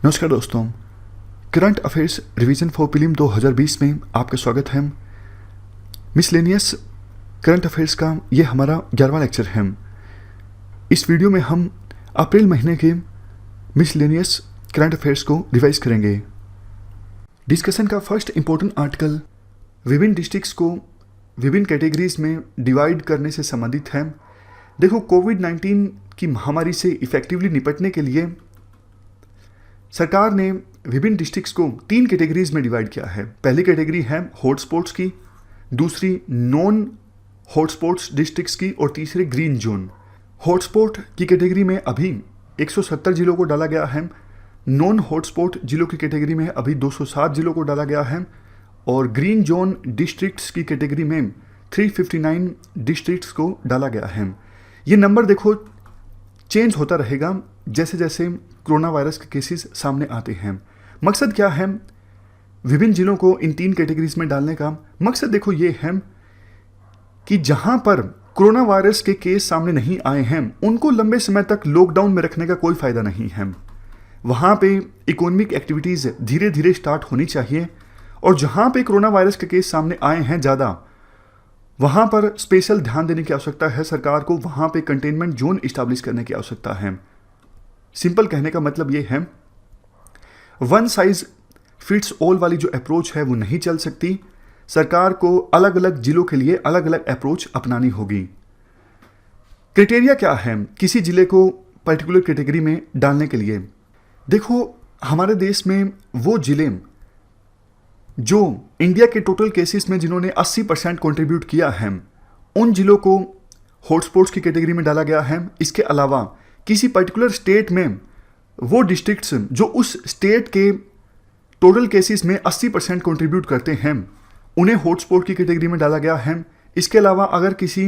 नमस्कार दोस्तों, current affairs revision for prelim 2020 में आपका स्वागत है। मिसलेनियस करंट अफेयर्स का ये हमारा 11वां लेक्चर है। इस वीडियो में हम अप्रैल महीने के मिसलेनियस करंट अफेयर्स को रिवाइज करेंगे। डिस्कशन का फर्स्ट इंपॉर्टेंट आर्टिकल विभिन्न डिस्ट्रिक्ट्स को विभिन्न कैटेगरीज में डिवाइड करने से संबंधित है। देखो, कोविड-19 की महामारी से इफेक्टिवली निपटने के लिए सरकार ने विभिन्न डिस्ट्रिक्ट्स को 3 कैटेगरीज में डिवाइड किया है। पहली कैटेगरी है हॉटस्पॉट्स की, दूसरी नॉन हॉटस्पॉट्स डिस्ट्रिक्ट्स की और तीसरी ग्रीन जोन। हॉटस्पॉट की कैटेगरी में अभी 170 जिलों को डाला गया है। नॉन हॉटस्पॉट जिलों की कैटेगरी में अभी 207 जिलों को डाला गया है और ग्रीन जोन डिस्ट्रिक्ट्स की कैटेगरी में 359 डिस्ट्रिक्ट्स को डाला गया है। ये नंबर देखो चेंज होता रहेगा जैसे जैसे कोरोना वायरस के केसेस सामने आते हैं। मकसद क्या है विभिन्न जिलों को इन 3 कैटेगरीज में डालने का? मकसद देखो ये है कि जहां पर कोरोना वायरस के केस सामने नहीं आए हैं उनको लंबे समय तक लॉकडाउन में रखने का कोई फायदा नहीं है। वहां पे इकोनॉमिक एक्टिविटीज धीरे धीरे स्टार्ट होनी चाहिए और जहां पे कोरोना वायरस के केस सामने आए हैं ज़्यादा, वहां पर स्पेशल ध्यान देने की आवश्यकता है। सरकार को वहां पे कंटेनमेंट जोन इस्टेब्लिश करने की आवश्यकता है। सिंपल कहने का मतलब ये है, वन साइज फिट्स ऑल वाली जो अप्रोच है वो नहीं चल सकती। सरकार को अलग अलग जिलों के लिए अलग अलग अप्रोच अपनानी होगी। क्राइटेरिया क्या है किसी जिले को पर्टिकुलर कैटेगरी में डालने के लिए? देखो, हमारे देश में वो जिले जो इंडिया के टोटल केसेस में जिन्होंने 80% कंट्रीब्यूट किया है, उन जिलों को हॉटस्पॉट्स की कैटेगरी में डाला गया है। इसके अलावा किसी पर्टिकुलर स्टेट में वो डिस्ट्रिक्ट्स जो उस स्टेट के टोटल केसेस में 80% कंट्रीब्यूट करते हैं, उन्हें हॉटस्पॉट की कैटेगरी में डाला गया है। इसके अलावा अगर किसी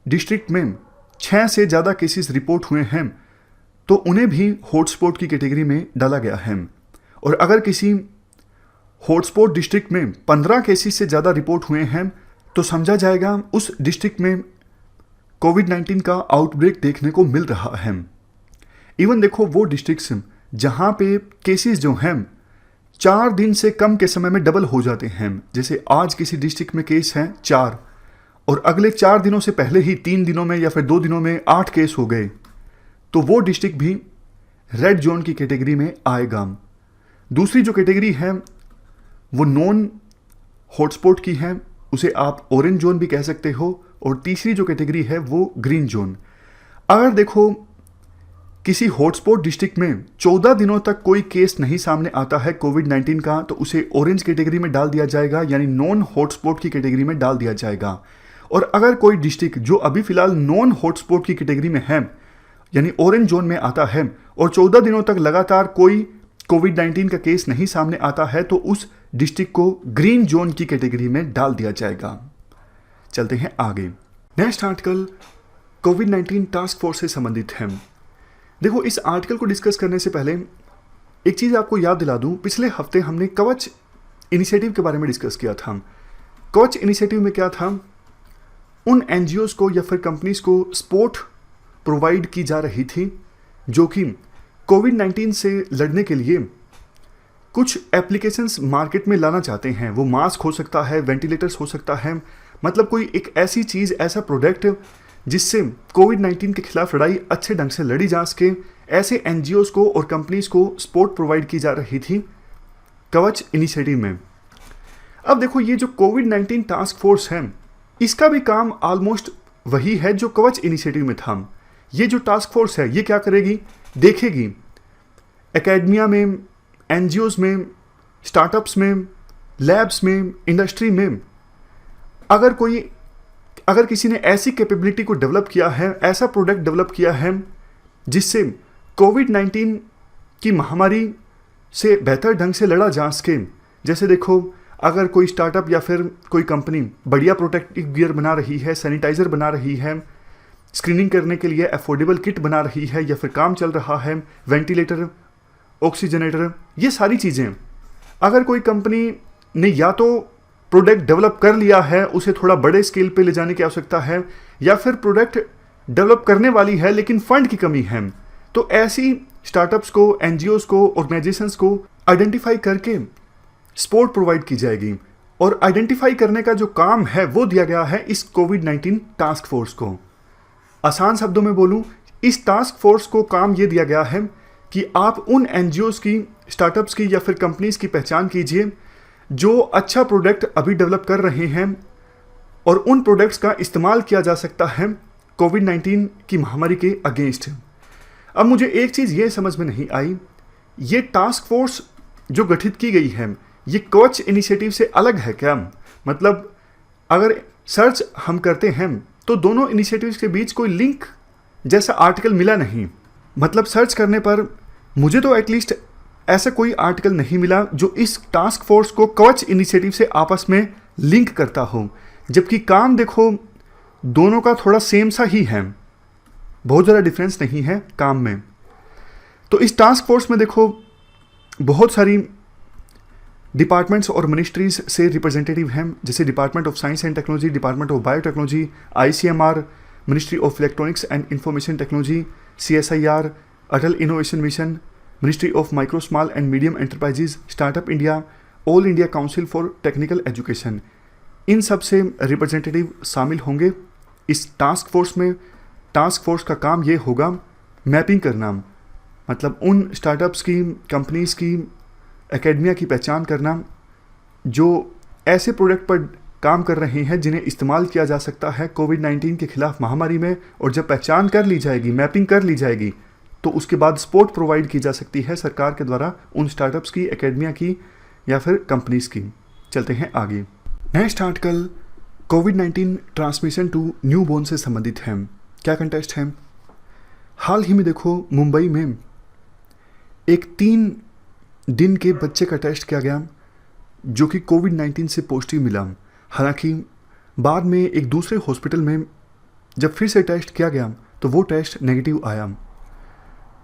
डिस्ट्रिक्ट में 6 से ज़्यादा केसेस रिपोर्ट हुए हैं तो उन्हें भी हॉटस्पॉट की कैटेगरी में डाला गया है। और अगर किसी हॉटस्पॉट डिस्ट्रिक्ट में 15 केसेस से ज़्यादा रिपोर्ट हुए हैं तो समझा जाएगा उस डिस्ट्रिक्ट में कोविड-19 का आउटब्रेक देखने को मिल रहा है। इवन देखो, वो डिस्ट्रिक्ट्स जहाँ पे केसेस जो हैं 4 दिन से कम के समय में डबल हो जाते हैं, जैसे आज किसी डिस्ट्रिक्ट में केस हैं 4 और अगले 4 दिनों से पहले ही 3 दिनों में या फिर 2 दिनों में 8 केस हो गए, तो वो डिस्ट्रिक्ट भी रेड जोन की कैटेगरी में आएगा। दूसरी जो कैटेगरी है वो नॉन हॉटस्पॉट की है, उसे आप ऑरेंज जोन भी कह सकते हो। और तीसरी जो कैटेगरी है वो ग्रीन जोन। अगर देखो किसी हॉटस्पॉट डिस्ट्रिक्ट में 14 दिनों तक कोई केस नहीं सामने आता है कोविड-19 का, तो उसे ऑरेंज कैटेगरी में डाल दिया जाएगा, यानी नॉन हॉटस्पॉट की कैटेगरी में डाल दिया जाएगा। और अगर कोई डिस्ट्रिक्ट जो अभी फिलहाल नॉन हॉटस्पॉट की कैटेगरी में है, यानी ऑरेंज जोन में आता है, और 14 दिनों तक लगातार कोई कोविड-19 का केस नहीं सामने आता है, तो उस डिस्ट्रिक्ट को ग्रीन जोन की कैटेगरी में डाल दिया जाएगा। चलते हैं आगे। नेक्स्ट आर्टिकल कोविड-19 टास्क फोर्स से संबंधित है। देखो, इस आर्टिकल को डिस्कस करने से पहले एक चीज़ आपको याद दिला दूं, पिछले हफ्ते हमने कवच इनिशिएटिव के बारे में डिस्कस किया था। कवच इनिशिएटिव में क्या था, उन एनजीओज को या फिर कंपनीज को सपोर्ट प्रोवाइड की जा रही थी जो कि कोविड-19 से लड़ने के लिए कुछ एप्लीकेशंस मार्केट में लाना चाहते हैं। वो मास्क हो सकता है, वेंटिलेटर्स हो सकता है, मतलब कोई एक ऐसी चीज़, ऐसा प्रोडक्ट जिससे कोविड-19 के खिलाफ लड़ाई अच्छे ढंग से लड़ी जा सके। ऐसे एनजीओज को और कंपनीज को सपोर्ट प्रोवाइड की जा रही थी कवच इनिशिएटिव में। अब देखो, ये जो कोविड-19 टास्क फोर्स है, इसका भी काम ऑलमोस्ट वही है जो कवच इनिशिएटिव में था। ये जो टास्क फोर्स है ये क्या करेगी, देखेगी एकेडमिया में, एनजीओज में, स्टार्टअप्स में, लैब्स में, इंडस्ट्री में अगर किसी ने ऐसी कैपेबिलिटी को डेवलप किया है, ऐसा प्रोडक्ट डेवलप किया है जिससे कोविड-19 की महामारी से बेहतर ढंग से लड़ा जा सके। जैसे देखो, अगर कोई स्टार्टअप या फिर कोई कंपनी बढ़िया प्रोटेक्टिव गियर बना रही है, सैनिटाइज़र बना रही है, स्क्रीनिंग करने के लिए अफोर्डेबल किट बना रही है, या फिर काम चल रहा है, वेंटिलेटर, ऑक्सीजनेटर, ये सारी चीज़ें, अगर कोई कंपनी ने या तो प्रोडक्ट डेवलप कर लिया है, उसे थोड़ा बड़े स्केल पे ले जाने की आवश्यकता है, या फिर प्रोडक्ट डेवलप करने वाली है लेकिन फंड की कमी है, तो ऐसी स्टार्टअप्स को, एनजीओज को, ऑर्गेनाइजेशंस को आइडेंटिफाई करके सपोर्ट प्रोवाइड की जाएगी। और आइडेंटिफाई करने का जो काम है वो दिया गया है इस कोविड-19 टास्क फोर्स को। आसान शब्दों में बोलूं, इस टास्क फोर्स को काम ये दिया गया है कि आप उन एनजीओज की, स्टार्टअप्स की या फिर कंपनीज की पहचान कीजिए जो अच्छा प्रोडक्ट अभी डेवलप कर रहे हैं और उन प्रोडक्ट्स का इस्तेमाल किया जा सकता है कोविड-19 की महामारी के अगेंस्ट। अब मुझे एक चीज़ ये समझ में नहीं आई, ये टास्क फोर्स जो गठित की गई है ये कवच इनिशिएटिव से अलग है क्या? मतलब अगर सर्च हम करते हैं तो दोनों इनिशिएटिव्स के बीच कोई लिंक जैसा आर्टिकल मिला नहीं। मतलब सर्च करने पर मुझे तो एटलीस्ट ऐसा कोई आर्टिकल नहीं मिला जो इस टास्क फोर्स को कवच इनिशिएटिव से आपस में लिंक करता हो, जबकि काम देखो दोनों का थोड़ा सेम सा ही है, बहुत ज़्यादा डिफरेंस नहीं है काम में। तो इस टास्क फोर्स में देखो बहुत सारी डिपार्टमेंट्स और मिनिस्ट्रीज से रिप्रेजेंटेटिव हैं, जैसे department of science and technology, department of biotechnology, ICMR, ministry of electronics and information technology, CSIR, Atal innovation mission, ministry of micro small and medium enterprises, startup India, all India council for technical education. इन सब से representative शामिल होंगे इस task force में। Task force का काम ये होगा मैपिंग करना, मतलब उन स्टार्टअप्स की, कंपनीज की, एकेडमिया की पहचान करना जो ऐसे प्रोडक्ट पर काम कर रहे हैं जिन्हें इस्तेमाल किया जा सकता है कोविड-19 के खिलाफ महामारी में। और जब पहचान कर ली जाएगी, मैपिंग कर ली जाएगी, तो उसके बाद सपोर्ट प्रोवाइड की जा सकती है सरकार के द्वारा उन स्टार्टअप्स की, एकेडमिया की या फिर कंपनीज की। चलते हैं आगे। Next article covid transmission to newborn से संबंधित है। क्या कंटेस्ट है? हाल ही में देखो मुंबई में एक 3 दिन के बच्चे का टेस्ट किया गया जो कि कोविड-19 से पॉजिटिव मिला। हालांकि बाद में एक दूसरे हॉस्पिटल में जब फिर से टेस्ट किया गया तो वो टेस्ट नेगेटिव आया।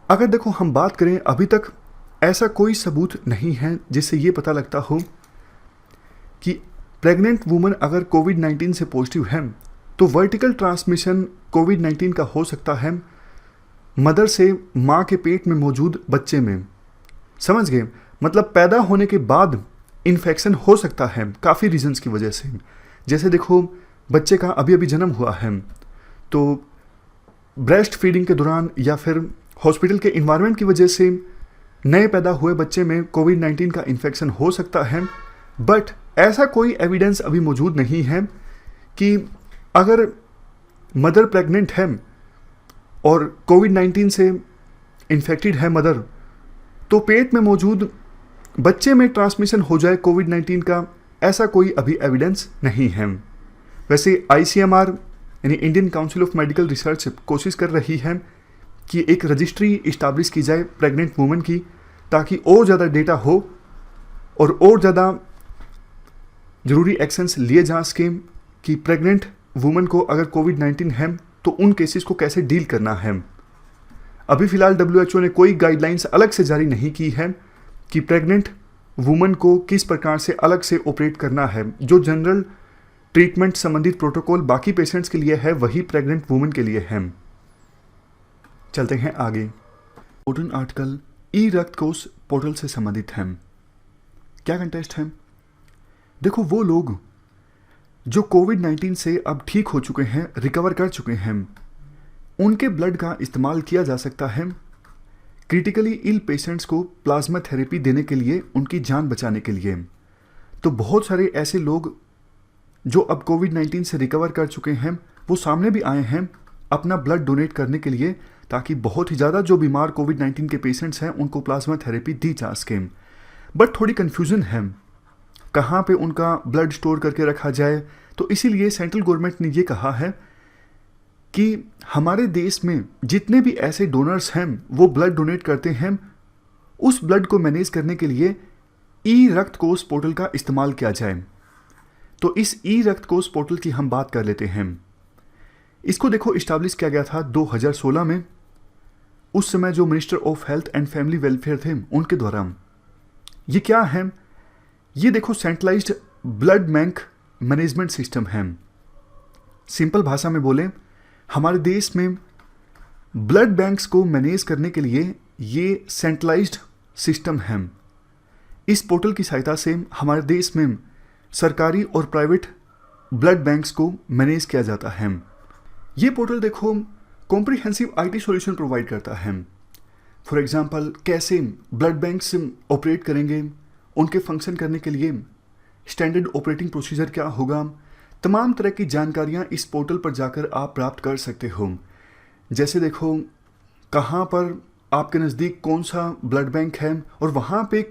अगर देखो हम बात करें, अभी तक ऐसा कोई सबूत नहीं है जिससे ये पता लगता हो कि प्रेग्नेंट वुमन अगर कोविड-19 से पॉजिटिव है तो वर्टिकल ट्रांसमिशन कोविड-19 का हो सकता है मदर से माँ के पेट में मौजूद बच्चे में। समझ गए? मतलब पैदा होने के बाद इन्फेक्शन हो सकता है काफ़ी रीजंस की वजह से। जैसे देखो बच्चे का अभी अभी जन्म हुआ है तो ब्रेस्ट फीडिंग के दौरान या फिर हॉस्पिटल के इन्वायरमेंट की वजह से नए पैदा हुए बच्चे में कोविड-19 का इन्फेक्शन हो सकता है। बट ऐसा कोई एविडेंस अभी मौजूद नहीं है कि अगर मदर प्रेग्नेंट है और कोविड-19 से इन्फेक्टेड है मदर, तो पेट में मौजूद बच्चे में ट्रांसमिशन हो जाए कोविड-19 का, ऐसा कोई अभी एविडेंस नहीं है। वैसे आईसीएमआर यानी Indian council of medical research कोशिश कर रही है कि एक रजिस्ट्री इस्टाब्लिश की जाए प्रेग्नेंट वुमन की, ताकि और ज़्यादा डेटा हो और ज़्यादा ज़रूरी एक्शंस लिए जा सकें कि प्रेग्नेंट वुमन को अगर कोविड-19 है तो उन केसेस को कैसे डील करना है। अभी फ़िलहाल WHO ने कोई गाइडलाइंस अलग से जारी नहीं की है कि प्रेग्नेंट वुमन को किस प्रकार से अलग से ऑपरेट करना है। जो जनरल ट्रीटमेंट संबंधित प्रोटोकॉल बाकी पेशेंट्स के लिए है वही प्रेग्नेंट वुमन के लिए है। चलते हैं आगे। इम्पोर्टेंट आर्टिकल ई रक्त कोष पोर्टल से संबंधित है। क्या कंटेस्ट है? देखो वो लोग जो कोविड-19 से अब ठीक हो चुके हैं, रिकवर कर चुके हैं, उनके ब्लड का इस्तेमाल किया जा सकता है क्रिटिकली इल पेशेंट्स को प्लाज्मा थेरेपी देने के लिए, उनकी जान बचाने के लिए। तो बहुत सारे ऐसे लोग जो अब कोविड-19 से रिकवर कर चुके हैं वो सामने भी आए हैं अपना ब्लड डोनेट करने के लिए, ताकि बहुत ही ज़्यादा जो बीमार कोविड-19 के पेशेंट्स हैं उनको प्लाज्मा थेरेपी दी जा सके। बट थोड़ी कन्फ्यूज़न है कहाँ पे उनका ब्लड स्टोर करके रखा जाए। तो इसीलिए सेंट्रल गवर्नमेंट ने ये कहा है कि हमारे देश में जितने भी ऐसे डोनर्स हैं वो ब्लड डोनेट करते हैं, उस ब्लड को मैनेज करने के लिए ई रक्त कोष पोर्टल का इस्तेमाल किया जाए। तो इस ई रक्त कोष पोर्टल की हम बात कर लेते हैं। इसको देखो इस्टेब्लिश किया गया था 2016 में, उस समय जो minister of health and family welfare थे उनके द्वारा। ये क्या है? ये देखो centralised blood bank management system है। सिंपल भाषा में बोले, हमारे देश में ब्लड बैंक्स को मैनेज करने के लिए ये सेंट्रलाइज्ड सिस्टम है। इस पोर्टल की सहायता से हमारे देश में सरकारी और प्राइवेट ब्लड बैंक्स को मैनेज किया जाता है। ये पोर्टल देखो कॉम्प्रिहेंसिव आईटी सॉल्यूशन प्रोवाइड करता है। फॉर एग्जांपल कैसे ब्लड बैंक्स ऑपरेट करेंगे, उनके फंक्शन करने के लिए स्टैंडर्ड ऑपरेटिंग प्रोसीजर क्या होगा, तमाम तरह की जानकारियाँ इस पोर्टल पर जाकर आप प्राप्त कर सकते हो। जैसे देखो कहाँ पर आपके नज़दीक कौन सा ब्लड बैंक है और वहाँ पे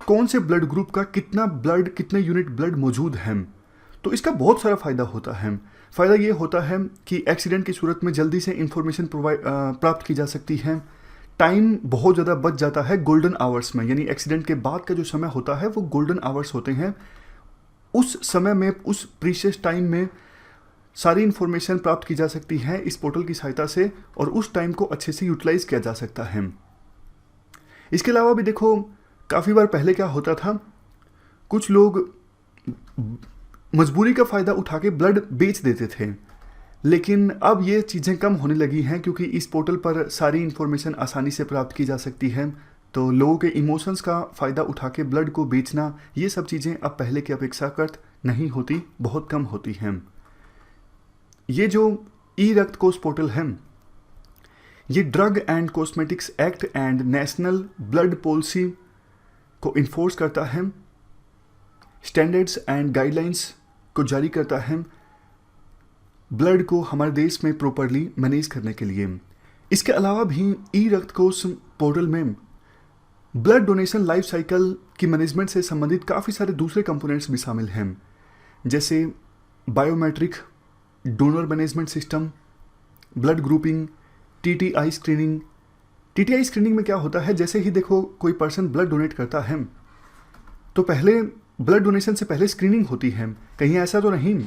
कौन से ब्लड ग्रुप का कितने यूनिट ब्लड मौजूद हैं। तो इसका बहुत सारा फ़ायदा होता है। फ़ायदा ये होता है कि एक्सीडेंट की सूरत में जल्दी से इंफॉर्मेशन प्राप्त की जा सकती है। टाइम बहुत ज़्यादा बच जाता है गोल्डन आवर्स में, यानी एक्सीडेंट के बाद का जो समय होता है वो गोल्डन आवर्स होते हैं। उस समय में, उस प्रीशियस टाइम में सारी इन्फॉर्मेशन प्राप्त की जा सकती है इस पोर्टल की सहायता से और उस टाइम को अच्छे से यूटिलाइज किया जा सकता है। इसके अलावा भी देखो काफ़ी बार पहले क्या होता था, कुछ लोग मजबूरी का फ़ायदा उठा के ब्लड बेच देते थे, लेकिन अब ये चीज़ें कम होने लगी हैं क्योंकि इस पोर्टल पर सारी इन्फॉर्मेशन आसानी से प्राप्त की जा सकती है। तो लोगों के इमोशंस का फ़ायदा उठा के ब्लड को बेचना, ये सब चीज़ें अब पहले की अपेक्षाकृत नहीं होती, बहुत कम होती हैं। ये जो ई रक्त कोष पोर्टल है, ये drug and cosmetics act and national blood policy को इन्फोर्स करता है, स्टैंडर्ड्स एंड गाइडलाइंस को जारी करता है ब्लड को हमारे देश में प्रॉपरली मैनेज करने के लिए। इसके अलावा भी ई रक्त कोष पोर्टल में ब्लड डोनेशन लाइफ साइकिल की मैनेजमेंट से संबंधित काफ़ी सारे दूसरे कंपोनेंट्स भी शामिल हैं, जैसे biometric donor management system, blood grouping, TTI screening. TTI screening में क्या होता है, जैसे ही देखो कोई पर्सन ब्लड डोनेट करता है तो पहले ब्लड डोनेशन से पहले स्क्रीनिंग होती है, कहीं ऐसा तो नहीं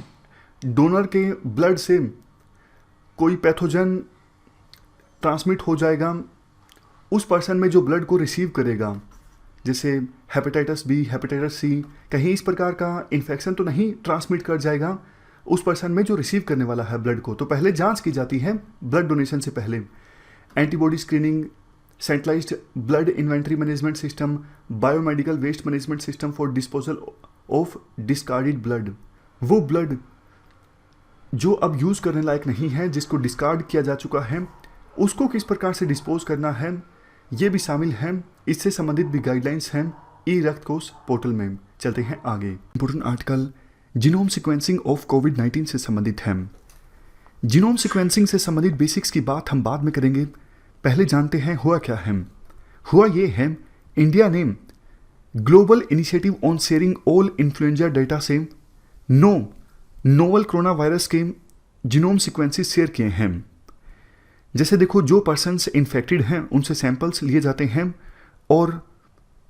डोनर के ब्लड से कोई पैथोजन ट्रांसमिट हो जाएगा उस पर्सन में जो ब्लड को रिसीव करेगा, जैसे हेपेटाइटिस बी, हेपेटाइटिस सी, कहीं इस प्रकार का इन्फेक्शन तो नहीं ट्रांसमिट कर जाएगा उस पर्सन में जो रिसीव करने वाला है ब्लड को। तो पहले जांच की जाती है ब्लड डोनेशन से पहले। Antibody screening, centralised blood inventory management system, biomedical waste management system for disposal of discarded blood. वो ब्लड जो अब यूज़ करने लायक नहीं है, जिसको डिस्कार्ड किया जा चुका है, उसको किस प्रकार से डिस्पोज करना है, ये भी शामिल है। इससे संबंधित भी गाइडलाइंस हैं ई रक्त कोष पोर्टल में। चलते हैं आगे। Important article genome sequencing of कोविड-19 से संबंधित है। जीनोम सीक्वेंसिंग से संबंधित बेसिक्स की बात हम बाद में करेंगे, पहले जानते हैं हुआ क्या है। हुआ ये है, इंडिया ने global initiative on sharing all influenza data से नोवल कोरोना वायरस के जीनोम सीक्वेंसेस शेयर किए हैं। जैसे देखो जो पर्सन्स इन्फेक्टेड हैं उनसे सैंपल्स लिए जाते हैं और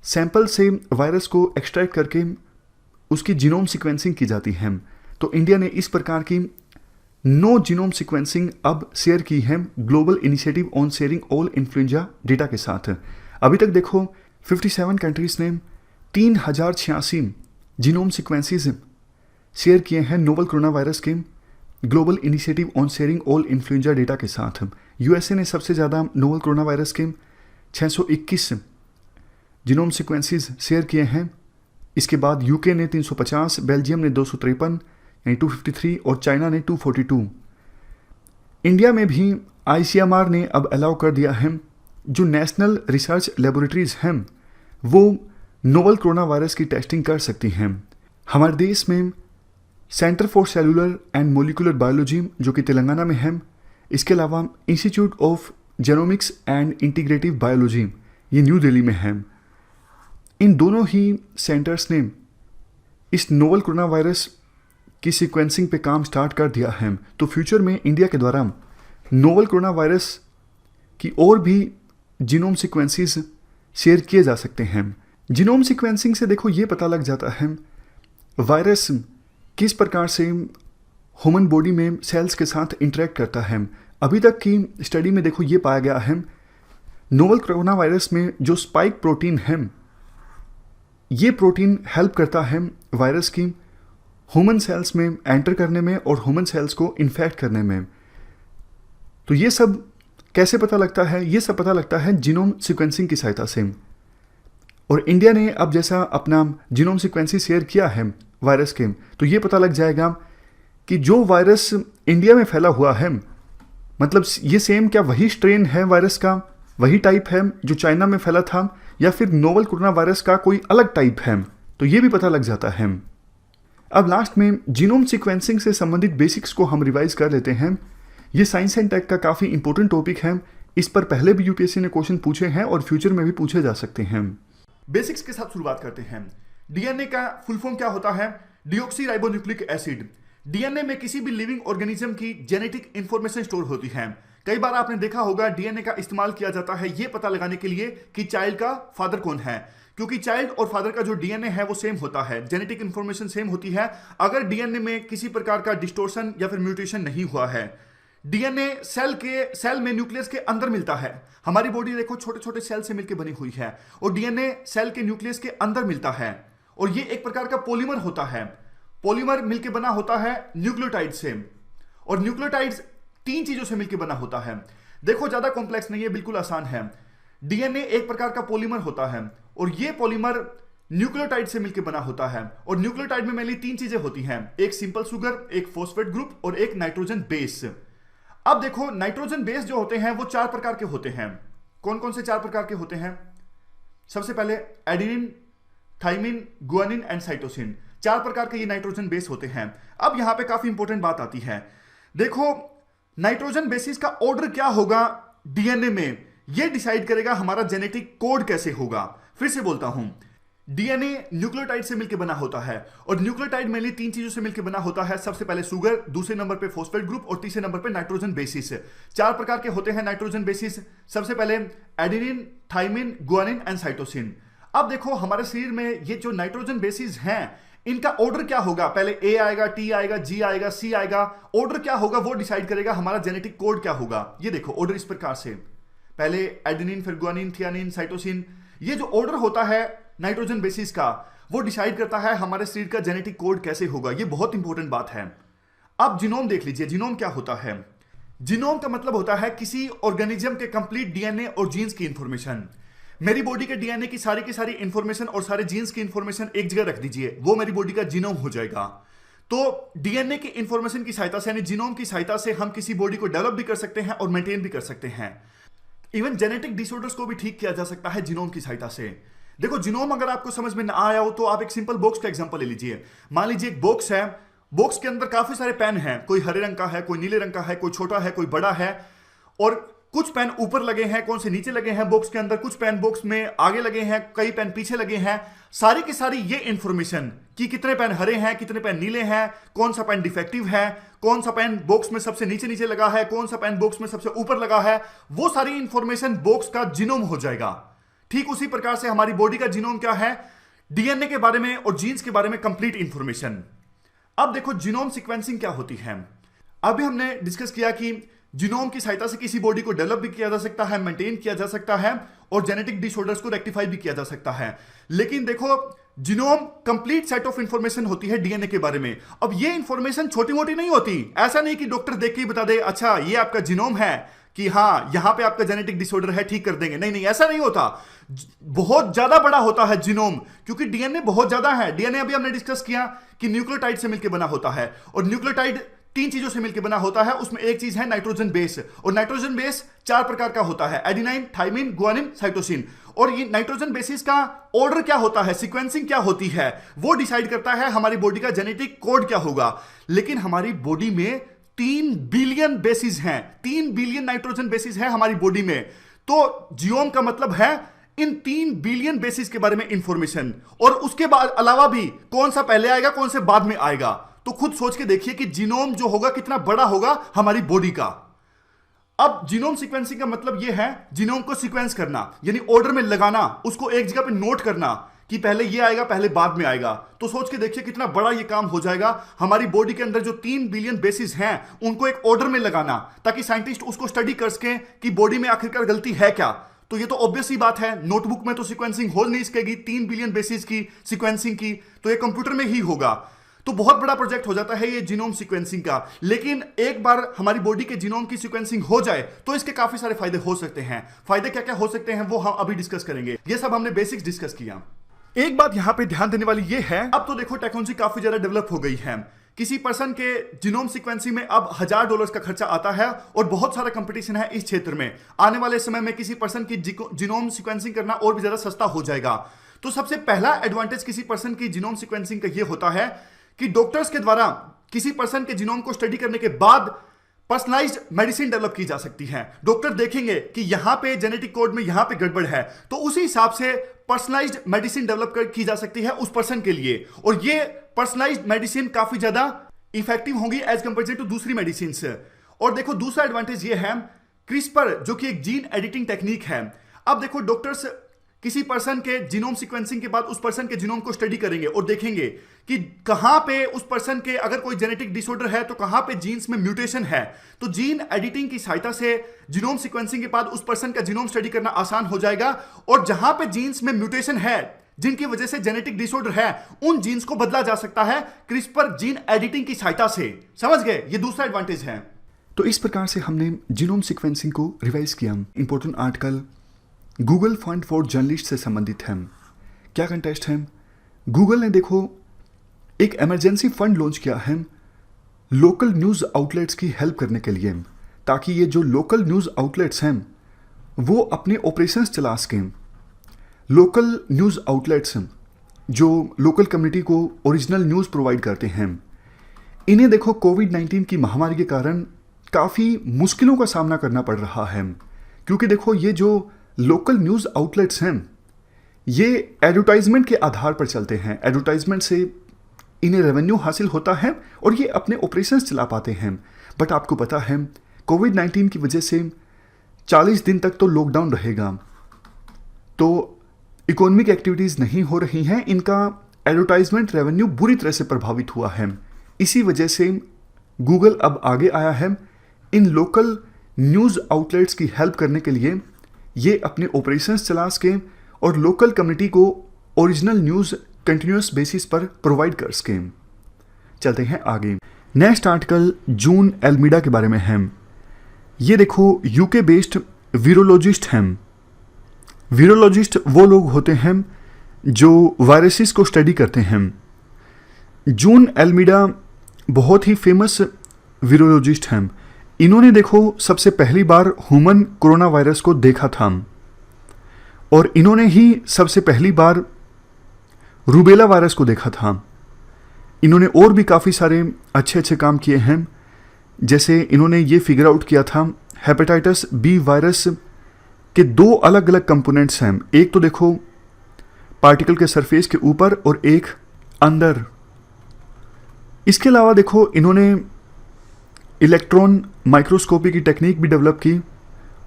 सैंपल से वायरस को एक्सट्रैक्ट करके उसकी जीनोम सीक्वेंसिंग की जाती है। तो इंडिया ने इस प्रकार की नो जीनोम सीक्वेंसिंग अब शेयर की है global initiative on sharing all influenza data के साथ। अभी तक देखो 57 कंट्रीज़ ने 3086 जीनोम सीक्वेंसेस शेयर किए हैं नोवल कोरोना वायरस के global initiative on sharing all influenza data के साथ। यूएसए ने सबसे ज़्यादा नोवल कोरोना वायरस के 621 जीनोम सीक्वेंसेस शेयर किए हैं। इसके बाद यूके ने 350, बेल्जियम ने 253 यानी 253 और चाइना ने 242। इंडिया में भी आईसीएमआर ने अब अलाउ कर दिया है जो नेशनल रिसर्च लेबोरेटरीज हैं वो नोवल कोरोना वायरस की टेस्टिंग कर सकती हैं। हमारे देश में centre for cellular and molecular biology जो कि तेलंगाना में है, इसके अलावा institute of genomics and integrative biology ये न्यू दिल्ली में है। इन दोनों ही सेंटर्स ने इस नोवल कोरोना वायरस की सीक्वेंसिंग पे काम स्टार्ट कर दिया है। तो फ्यूचर में इंडिया के द्वारा नोवल कोरोना वायरस की और भी जीनोम सीक्वेंसेस शेयर किए जा सकते हैं। जीनोम सीक्वेंसिंग से देखो ये पता लग जाता है वायरस किस प्रकार से ह्यूमन बॉडी में सेल्स के साथ इंटरेक्ट करता है। अभी तक की स्टडी में देखो ये पाया गया है नोवल कोरोना वायरस में जो स्पाइक प्रोटीन है, ये प्रोटीन हेल्प करता है वायरस की ह्यूमन सेल्स में एंटर करने में और ह्यूमन सेल्स को इन्फेक्ट करने में। तो ये सब कैसे पता लगता है? ये सब पता लगता है जीनोम सीक्वेंसिंग की सहायता से। और इंडिया ने अब जैसा अपना जीनोम सीक्वेंसिंग शेयर किया है वायरस के, तो ये पता लग जाएगा कि जो वायरस इंडिया में फैला हुआ है, मतलब ये सेम क्या वही स्ट्रेन है वायरस का, वही टाइप है जो चाइना में फैला था, या फिर नोवल कोरोना वायरस का कोई अलग टाइप है, तो ये भी पता लग जाता है। अब लास्ट में जीनोम सीक्वेंसिंग से संबंधित बेसिक्स को हम रिवाइज कर लेते हैं। ये साइंस एंड टेक का काफ़ी इंपॉर्टेंट टॉपिक है। इस पर पहले भी यूपीएससी ने क्वेश्चन पूछे हैं और फ्यूचर में भी पूछे जा सकते हैं। बेसिक्स के साथ शुरुआत करते हैं। डीएनए का फुल फॉर्म क्या होता है? Deoxy ribonucleic acid. डीएनए में किसी भी लिविंग ऑर्गेनिज्म की जेनेटिक इंफॉर्मेशन स्टोर होती है। कई बार आपने देखा होगा डीएनए का इस्तेमाल किया जाता है ये पता लगाने के लिए कि चाइल्ड का फादर कौन है, क्योंकि चाइल्ड और फादर का जो डीएनए है वो सेम होता है, जेनेटिक इंफॉर्मेशन सेम होती है। अगर डीएनए में किसी प्रकार का डिस्टोर्शन या फिर म्यूटेशन नहीं हुआ है, डीएनए सेल में न्यूक्लियस के अंदर मिलता है। हमारी बॉडी देखो छोटे छोटे सेल से मिलकर बनी हुई है और डीएनए सेल के न्यूक्लियस के अंदर मिलता है और ये एक प्रकार का पॉलीमर होता है। पॉलीमर मिलकर बना होता है न्यूक्लियोटाइड से, और न्यूक्लियोटाइड्स 3 चीजों से मिलकर बना होता है। देखो ज्यादा कॉम्प्लेक्स नहीं है, बिल्कुल आसान है। डीएनए एक प्रकार का पॉलीमर होता है और ये पॉलीमर न्यूक्लियोटाइड से मिलकर बना होता है। और न्यूक्लियोटाइड में मेनली 3 चीजें होती हैं, एक सिंपल सुगर, एक फॉस्फेट ग्रुप और एक नाइट्रोजन बेस। अब देखो नाइट्रोजन बेस जो होते हैं वो 4 प्रकार के होते हैं। कौन कौन से 4 प्रकार के होते हैं? सबसे पहले adenine, thymine, guanine and cytosine. 4 प्रकार के ये नाइट्रोजन बेस होते हैं। अब यहां पे काफी इंपॉर्टेंट बात आती है। देखो नाइट्रोजन बेसिस का ऑर्डर क्या होगा डीएनए में, ये डिसाइड करेगा हमारा जेनेटिक कोड कैसे होगा। फिर से बोलता हूं, डीएनए न्यूक्लियोटाइड से मिलकर बना होता है और न्यूक्लियोटाइड मेनली 3 चीजों से मिलकर बना होता है। सबसे पहले सुगर, दूसरे नंबर पे फॉस्फेट ग्रुप और तीसरे नंबर पे नाइट्रोजन बेसिस। 4 प्रकार के होते हैं नाइट्रोजन बेसिस। सबसे पहले adenine, thymine, guanine and cytosine. अब देखो हमारे शरीर में ये जो नाइट्रोजन बेसिस हैं, इनका ऑर्डर क्या होगा? पहले ए आएगा, टी आएगा, जी आएगा, सी आएगा। ऑर्डर क्या होगा वो डिसाइड करेगा हमारा जेनेटिक कोड क्या होगा। ये देखो ऑर्डर इस प्रकार से, पहले एडेनिन, फिर गुआनिन, थियानिन, साइटोसिन। ये जो ऑर्डर होता है नाइट्रोजन बेसिस का, वो डिसाइड करता है हमारे शरीर का जेनेटिक कोड कैसे होगा। ये बहुत इंपॉर्टेंट बात है। अब जीनोम देख लीजिए, जीनोम क्या होता है? जीनोम का मतलब होता है किसी ऑर्गेनिज्म के कंप्लीट डीएनए और जीन्स की इंफॉर्मेशन। मेरी बॉडी के डीएनए की सारी इंफॉर्मेशन और सारे जीन्स की इंफॉर्मेशन एक जगह रख दीजिए, वो मेरी बॉडी का जीनोम हो जाएगा। तो डीएनए की इंफॉर्मेशन की सहायता से, यानी जीनोम की सहायता से हम किसी बॉडी को डेवलप भी कर सकते हैं और मेंटेन भी कर सकते हैं। इवन जेनेटिक डिसऑर्डर्स को भी ठीक किया जा सकता है जीनोम की सहायता से। देखो जीनोम अगर आपको समझ में ना आया हो तो आप एक सिंपल बॉक्स का एग्जांपल ले लीजिए। मान लीजिए एक बॉक्स है, बॉक्स के अंदर काफी सारे पेन हैं, कोई हरे रंग का है, कोई नीले रंग का है, कोई छोटा है, कोई बड़ा है, और कुछ पेन ऊपर लगे हैं, कौन से नीचे लगे हैं बॉक्स के अंदर, कुछ पेन बॉक्स में आगे लगे हैं, कई पेन पीछे लगे हैं। सारी की सारी ये इंफॉर्मेशन कि कितने पेन हरे हैं, कितने पेन नीले हैं, कौन सा पेन डिफेक्टिव है, कौन सा पेन बॉक्स में सबसे नीचे नीचे लगा है, कौन सा पेन बॉक्स में सबसे ऊपर लगा है, वो सारी इंफॉर्मेशन बॉक्स का जीनोम हो जाएगा। ठीक उसी प्रकार से हमारी बॉडी का जीनोम क्या है? डीएनए के बारे में और जीन्स के बारे में कंप्लीट इंफॉर्मेशन। अब देखो जीनोम सीक्वेंसिंग क्या होती है। अभी हमने डिस्कस किया कि जीनोम की सहायता से किसी बॉडी को डेवलप भी किया जा सकता है, मेंटेन किया जा सकता है और जेनेटिक डिसऑर्डर्स को रेक्टिफाई भी किया जा सकता है। लेकिन देखो genome complete set of information होती है डीएनए के बारे में। अब ये इंफॉर्मेशन छोटी मोटी नहीं होती। ऐसा नहीं कि डॉक्टर देख के ही बता दे अच्छा ये आपका जीनोम है, कि हाँ यहां पे आपका जेनेटिक डिसऑर्डर है, ठीक कर देंगे। नहीं नहीं, ऐसा नहीं होता। बहुत ज्यादा बड़ा होता है जीनोम, क्योंकि डीएनए बहुत ज्यादा है। डीएनए अभी हमने डिस्कस किया कि न्यूक्लियोटाइड से मिलकर बना होता है और न्यूक्लियोटाइड 3 चीजों से मिलकर बना होता है। उसमें एक चीज है नाइट्रोजन बेस, और नाइट्रोजन बेस 4 प्रकार का होता है, एडेनाइन, थाइमिन, गुआनिन, साइटोसिन। और ये नाइट्रोजन बेसिस का ऑर्डर क्या होता है, सीक्वेंसिंग क्या होती है, वो डिसाइड करता है हमारी बॉडी का जेनेटिक कोड क्या होगा। लेकिन हमारी बॉडी में 3 बिलियन बेसिस हैं, 3 बिलियन नाइट्रोजन बेसिस है हमारी बॉडी में। तो जीनोम का मतलब है इन 3 बिलियन बेसिस के बारे में इंफॉर्मेशन, और उसके बाद अलावा भी कौन सा पहले आएगा, कौन से बाद में आएगा। तो खुद सोच के देखिए कि जीनोम जो होगा कितना बड़ा होगा हमारी बॉडी का। अब जीनोम सीक्वेंसिंग का मतलब यह है जीनोम को सीक्वेंस करना, यानी ऑर्डर में लगाना, उसको एक जगह पे नोट करना कि पहले ये आएगा, पहले बाद में आएगा। तो सोच के देखिए कितना बड़ा ये काम हो जाएगा। हमारी बॉडी के अंदर जो 3 बिलियन बेसिस हैं उनको एक ऑर्डर में लगाना, ताकि साइंटिस्ट उसको स्टडी कर सकें कि बॉडी में आखिरकार गलती है क्या। तो ये तो ऑब्वियस ही बात है, नोटबुक में तो सीक्वेंसिंग हो नहीं सकेगी 3 बिलियन बेसिस की सीक्वेंसिंग की, तो ये कंप्यूटर में ही होगा। तो बहुत बड़ा प्रोजेक्ट हो जाता है ये जीनोम सीक्वेंसिंग का। लेकिन एक बार हमारी बॉडी के जीनोम की सीक्वेंसिंग हो जाए तो इसके काफी सारे फायदे हो सकते हैं। फायदे क्या क्या हो सकते हैं वो हम अभी डिस्कस करेंगे। ये सब हमने बेसिक्स डिस्कस किया। एक बात यहां पे ध्यान देने वाली ये है, अब तो देखो टेक्नोलॉजी काफी ज्यादा डेवलप हो गई है। किसी पर्सन के जीनोम सीक्वेंसिंग में अब $1000 का खर्चा आता है और बहुत सारा कंपटीशन है इस क्षेत्र में। आने वाले समय में किसी पर्सन की जीनोम सीक्वेंसिंग करना और भी ज्यादा सस्ता हो जाएगा। तो सबसे पहला एडवांटेज किसी पर्सन की जीनोम सीक्वेंसिंग का यह होता है कि डॉक्टर्स के द्वारा किसी पर्सन के जीनोम को स्टडी करने के बाद पर्सनलाइज्ड मेडिसिन डेवलप की जा सकती है। डॉक्टर देखेंगे कि यहां पे जेनेटिक कोड में यहां पे गड़बड़ है, तो उसी हिसाब से पर्सनलाइज्ड मेडिसिन डेवलप की जा सकती है उस पर्सन के लिए। और ये पर्सनलाइज्ड मेडिसिन काफी ज्यादा इफेक्टिव होंगी एज कंपेयर टू दूसरी मेडिसिन से। और देखो दूसरा एडवांटेज ये है क्रिस्पर, जो कि एक जीन एडिटिंग टेक्निक है। अब देखो डॉक्टर्स किसी पर्सन के जीनोम सीक्वेंसिंग के बाद उस पर्सन के जीनोम को स्टडी करेंगे और देखेंगे कि कहां पे उस पर्सन के अगर कोई जेनेटिक डिसऑर्डर है तो कहां पे जीन्स में म्यूटेशन है। तो जीन एडिटिंग की सहायता से जीनोम सीक्वेंसिंग के बाद उस पर्सन का जीनोम स्टडी करना आसान हो जाएगा। और जहां पे जीन्स में म्यूटेशन है जिनकी वजह से जेनेटिक डिसऑर्डर है, उन जीन्स को बदला जा सकता है क्रिस्पर जीन एडिटिंग की सहायता से। समझ गए? ये दूसरा एडवांटेज है। तो इस प्रकार से हमने जीनोम सीक्वेंसिंग को रिवाइज किया। Important article Google fund for journalist से संबंधित है। क्या कंटेस्ट है? गूगल ने देखो एक इमरजेंसी फंड लॉन्च किया है लोकल न्यूज़ आउटलेट्स की हेल्प करने के लिए, ताकि ये जो लोकल न्यूज़ आउटलेट्स हैं वो अपने ऑपरेशंस चला सकें। लोकल न्यूज़ आउटलेट्स जो लोकल कम्युनिटी को ओरिजिनल न्यूज़ प्रोवाइड करते हैं, इन्हें देखो कोविड-19 की महामारी के कारण काफ़ी मुश्किलों का सामना करना पड़ रहा है। क्योंकि देखो ये जो लोकल न्यूज़ आउटलेट्स हैं ये एडवर्टाइजमेंट के आधार पर चलते हैं। एडवर्टाइजमेंट से इन्हें रेवेन्यू हासिल होता है और ये अपने ऑपरेशंस चला पाते हैं। बट आपको पता है कोविड-19 की वजह से 40 दिन तक तो लॉकडाउन रहेगा, तो इकोनॉमिक एक्टिविटीज़ नहीं हो रही हैं, इनका एडवर्टाइजमेंट रेवेन्यू बुरी तरह से प्रभावित हुआ है। इसी वजह से गूगल अब आगे आया है इन लोकल न्यूज़ आउटलेट्स की हेल्प करने के लिए। ये अपने ऑपरेशंस चला सके और लोकल कम्युनिटी को ओरिजिनल न्यूज़ कंटिन्यूस बेसिस पर प्रोवाइड कर सके। चलते हैं आगे। नेक्स्ट आर्टिकल जून एल्मीडा के बारे में है। ये देखो यूके बेस्ड वीरोलॉजिस्ट हैं। वीरोलॉजिस्ट वो लोग होते हैं जो वायरसेस को स्टडी करते हैं। जून एल्मीडा बहुत ही फेमस वीरोलॉजिस्ट हैं। इन्होंने देखो सबसे पहली बार ह्यूमन कोरोना वायरस को देखा था और इन्होंने ही सबसे पहली बार रूबेला वायरस को देखा था। इन्होंने और भी काफ़ी सारे अच्छे अच्छे काम किए हैं। जैसे इन्होंने ये फिगर आउट किया था हेपेटाइटिस बी वायरस के 2 अलग अलग कंपोनेंट्स हैं। एक तो देखो पार्टिकल के सरफेस के ऊपर और एक अंदर। इसके अलावा देखो इन्होंने इलेक्ट्रॉन माइक्रोस्कोपी की टेक्निक भी डेवलप की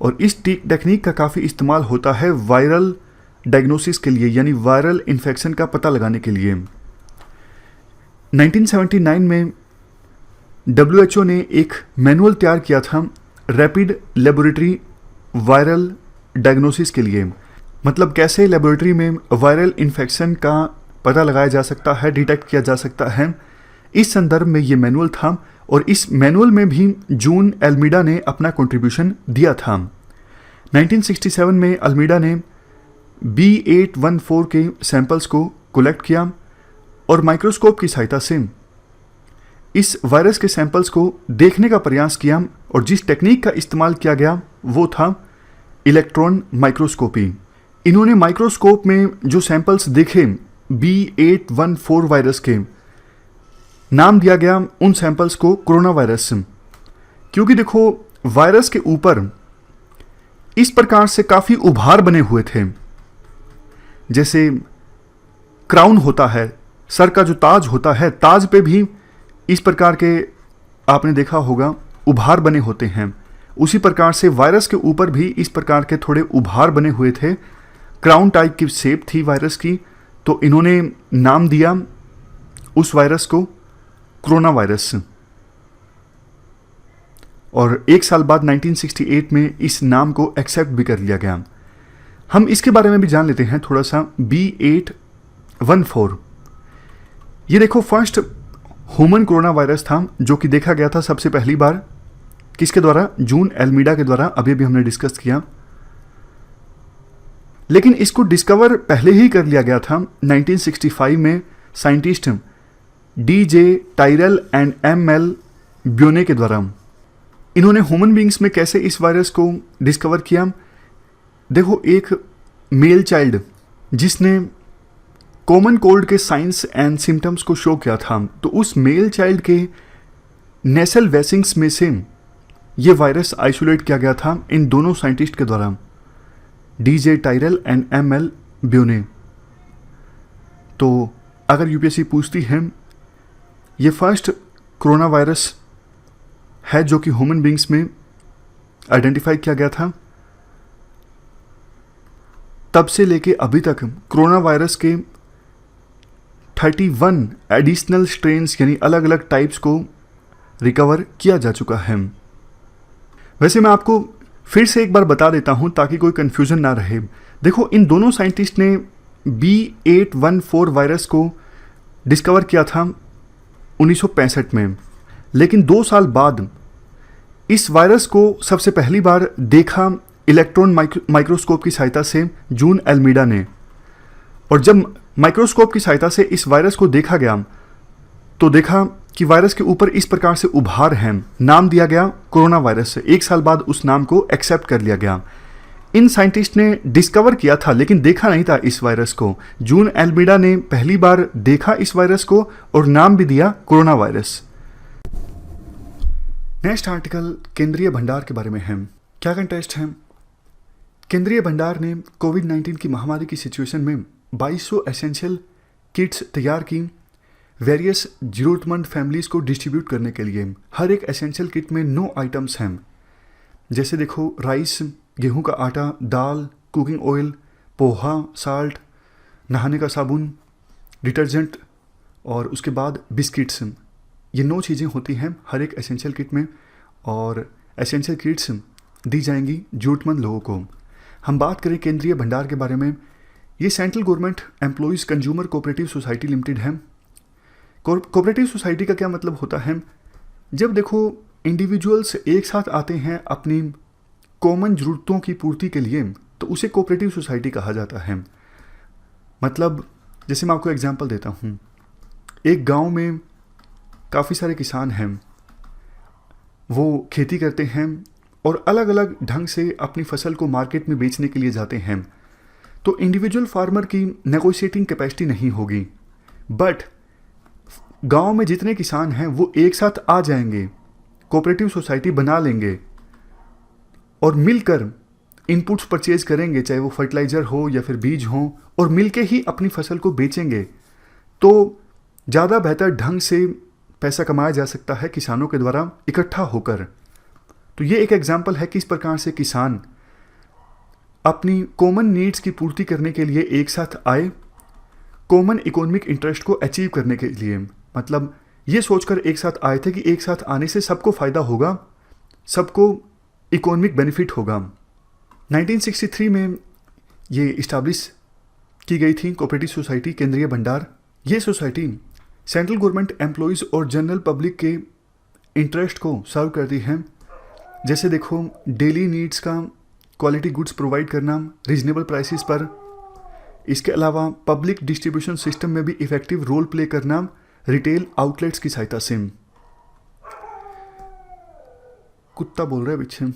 और इस टेक्निक का काफ़ी इस्तेमाल होता है वायरल डायग्नोसिस के लिए, यानी वायरल इन्फेक्शन का पता लगाने के लिए। 1979 में WHO ने एक मैनुअल तैयार किया था रैपिड लेबोरेटरी वायरल डायग्नोसिस के लिए। मतलब कैसे लेबोरेटरी में वायरल इन्फेक्शन का पता लगाया जा सकता है, डिटेक्ट किया जा सकता है। इस संदर्भ में ये मैनुअल था और इस मैनुअल में भी जून एल्मीडा ने अपना कंट्रीब्यूशन दिया था। 1967 में एल्मीडा ने B814 के सैंपल्स को कलेक्ट किया और माइक्रोस्कोप की सहायता से इस वायरस के सैंपल्स को देखने का प्रयास किया और जिस टेक्निक का इस्तेमाल किया गया वो था इलेक्ट्रॉन माइक्रोस्कोपी। इन्होंने माइक्रोस्कोप में जो सैंपल्स देखे B814 वायरस के, नाम दिया गया उन सैंपल्स को कोरोना वायरस। क्योंकि देखो वायरस के ऊपर इस प्रकार से काफ़ी उभार बने हुए थे, जैसे क्राउन होता है, सर का जो ताज होता है, ताज पे भी इस प्रकार के आपने देखा होगा उभार बने होते हैं। उसी प्रकार से वायरस के ऊपर भी इस प्रकार के थोड़े उभार बने हुए थे, क्राउन टाइप की शेप थी वायरस की। तो इन्होंने नाम दिया उस वायरस को कोरोना वायरस। और एक साल बाद 1968 में इस नाम को एक्सेप्ट भी कर लिया गया। हम इसके बारे में भी जान लेते हैं थोड़ा सा। B814 ये देखो फर्स्ट ह्यूमन कोरोना वायरस था जो कि देखा गया था सबसे पहली बार किसके द्वारा? जून एल्मीडा के द्वारा। अभी भी हमने डिस्कस किया, लेकिन इसको डिस्कवर पहले ही कर लिया गया था 1965 में scientist DJ Tyrell and ML ब्योने के द्वारा। इन्होंने ह्यूमन बींग्स में कैसे इस वायरस को डिस्कवर किया? देखो, एक मेल चाइल्ड जिसने कॉमन कोल्ड के साइंस एंड सिम्टम्स को शो किया था, तो उस मेल चाइल्ड के नेसल वेसिंग्स में से ये वायरस आइसोलेट किया गया था इन दोनों साइंटिस्ट के द्वारा, DJ टायरल एंड ML ब्योने। तो अगर UPSC पूछती है, ये फर्स्ट कोरोना वायरस है जो कि ह्यूमन बींग्स में आइडेंटिफाई किया गया था। तब से लेके अभी तक कोरोना वायरस के 31 एडिशनल स्ट्रेन्स यानी अलग अलग टाइप्स को रिकवर किया जा चुका है। वैसे मैं आपको फिर से एक बार बता देता हूं ताकि कोई कंफ्यूजन ना रहे। देखो, इन दोनों साइंटिस्ट ने B814 वायरस को डिस्कवर किया था 1965 में, लेकिन 2 साल बाद इस वायरस को सबसे पहली बार देखा इलेक्ट्रॉन माइक्रोस्कोप की सहायता से जून एल्मीडा ने। और जब माइक्रोस्कोप की सहायता से इस वायरस को देखा गया तो देखा कि वायरस के ऊपर इस प्रकार से उभार है, नाम दिया गया कोरोना वायरस से। 1 साल बाद उस नाम को एक्सेप्ट कर लिया गया। इन साइंटिस्ट ने डिस्कवर किया था लेकिन देखा नहीं था इस वायरस को। जून एल्मीडा ने पहली बार देखा इस वायरस को और नाम भी दिया कोरोना वायरस। नेक्स्ट आर्टिकल केंद्रीय भंडार के बारे में है। क्या कंटेस्ट है? केंद्रीय भंडार ने कोविड-19 की महामारी की सिचुएशन में 2200 एसेंशियल किट्स तैयार की वेरियस जरूरतमंद फैमिलीज को डिस्ट्रीब्यूट करने के लिए। हर एक एसेंशियल किट में 9 आइटम्स हैं, जैसे देखो राइस, गेहूं का आटा, दाल, कुकिंग ऑयल, पोहा, साल्ट, नहाने का साबुन, डिटर्जेंट और उसके बाद बिस्किट्स। ये 9 चीज़ें होती हैं हर एक एसेंशियल किट में और एसेंशियल किट्स दी जाएंगी जरूरतमंद लोगों को। हम बात करें केंद्रीय भंडार के बारे में, ये central government employees consumer cooperative society limited है। कोऑपरेटिव सोसाइटी का क्या मतलब होता है? जब देखो इंडिविजुअल्स एक साथ आते हैं अपनी कॉमन ज़रूरतों की पूर्ति के लिए, तो उसे कोऑपरेटिव सोसाइटी कहा जाता है। मतलब जैसे मैं आपको एग्जांपल देता हूँ, एक गांव में काफ़ी सारे किसान हैं, वो खेती करते हैं और अलग अलग ढंग से अपनी फसल को मार्केट में बेचने के लिए जाते हैं। तो इंडिविजुअल फार्मर की नेगोशिएटिंग कैपेसिटी नहीं होगी, बट गांव में जितने किसान हैं वो एक साथ आ जाएंगे, कोऑपरेटिव सोसाइटी बना लेंगे और मिलकर इनपुट्स परचेज करेंगे, चाहे वो फर्टिलाइज़र हो या फिर बीज हो, और मिलके ही अपनी फसल को बेचेंगे। तो ज़्यादा बेहतर ढंग से पैसा कमाया जा सकता है किसानों के द्वारा इकट्ठा होकर। तो ये एक एग्जाम्पल है किस प्रकार से किसान अपनी कॉमन नीड्स की पूर्ति करने के लिए एक साथ आए, कॉमन इकोनॉमिक इंटरेस्ट को अचीव करने के लिए। मतलब ये सोचकर एक साथ आए थे कि एक साथ आने से सबको फ़ायदा होगा, सबको इकोनॉमिक बेनिफिट होगा। 1963 में ये इस्टेब्लिश की गई थी कोऑपरेटिव सोसाइटी केंद्रीय भंडार। ये सोसाइटी सेंट्रल गवर्नमेंट एम्प्लॉयज़ और जनरल पब्लिक के इंटरेस्ट को सर्व करती है। जैसे देखो, डेली नीड्स का क्वालिटी गुड्स प्रोवाइड करना रीजनेबल प्राइसेस पर, इसके अलावा पब्लिक डिस्ट्रीब्यूशन सिस्टम में भी इफेक्टिव रोल प्ले करना रिटेल आउटलेट्स की सहायता से। कुत्ता बोल रहा है पीछे।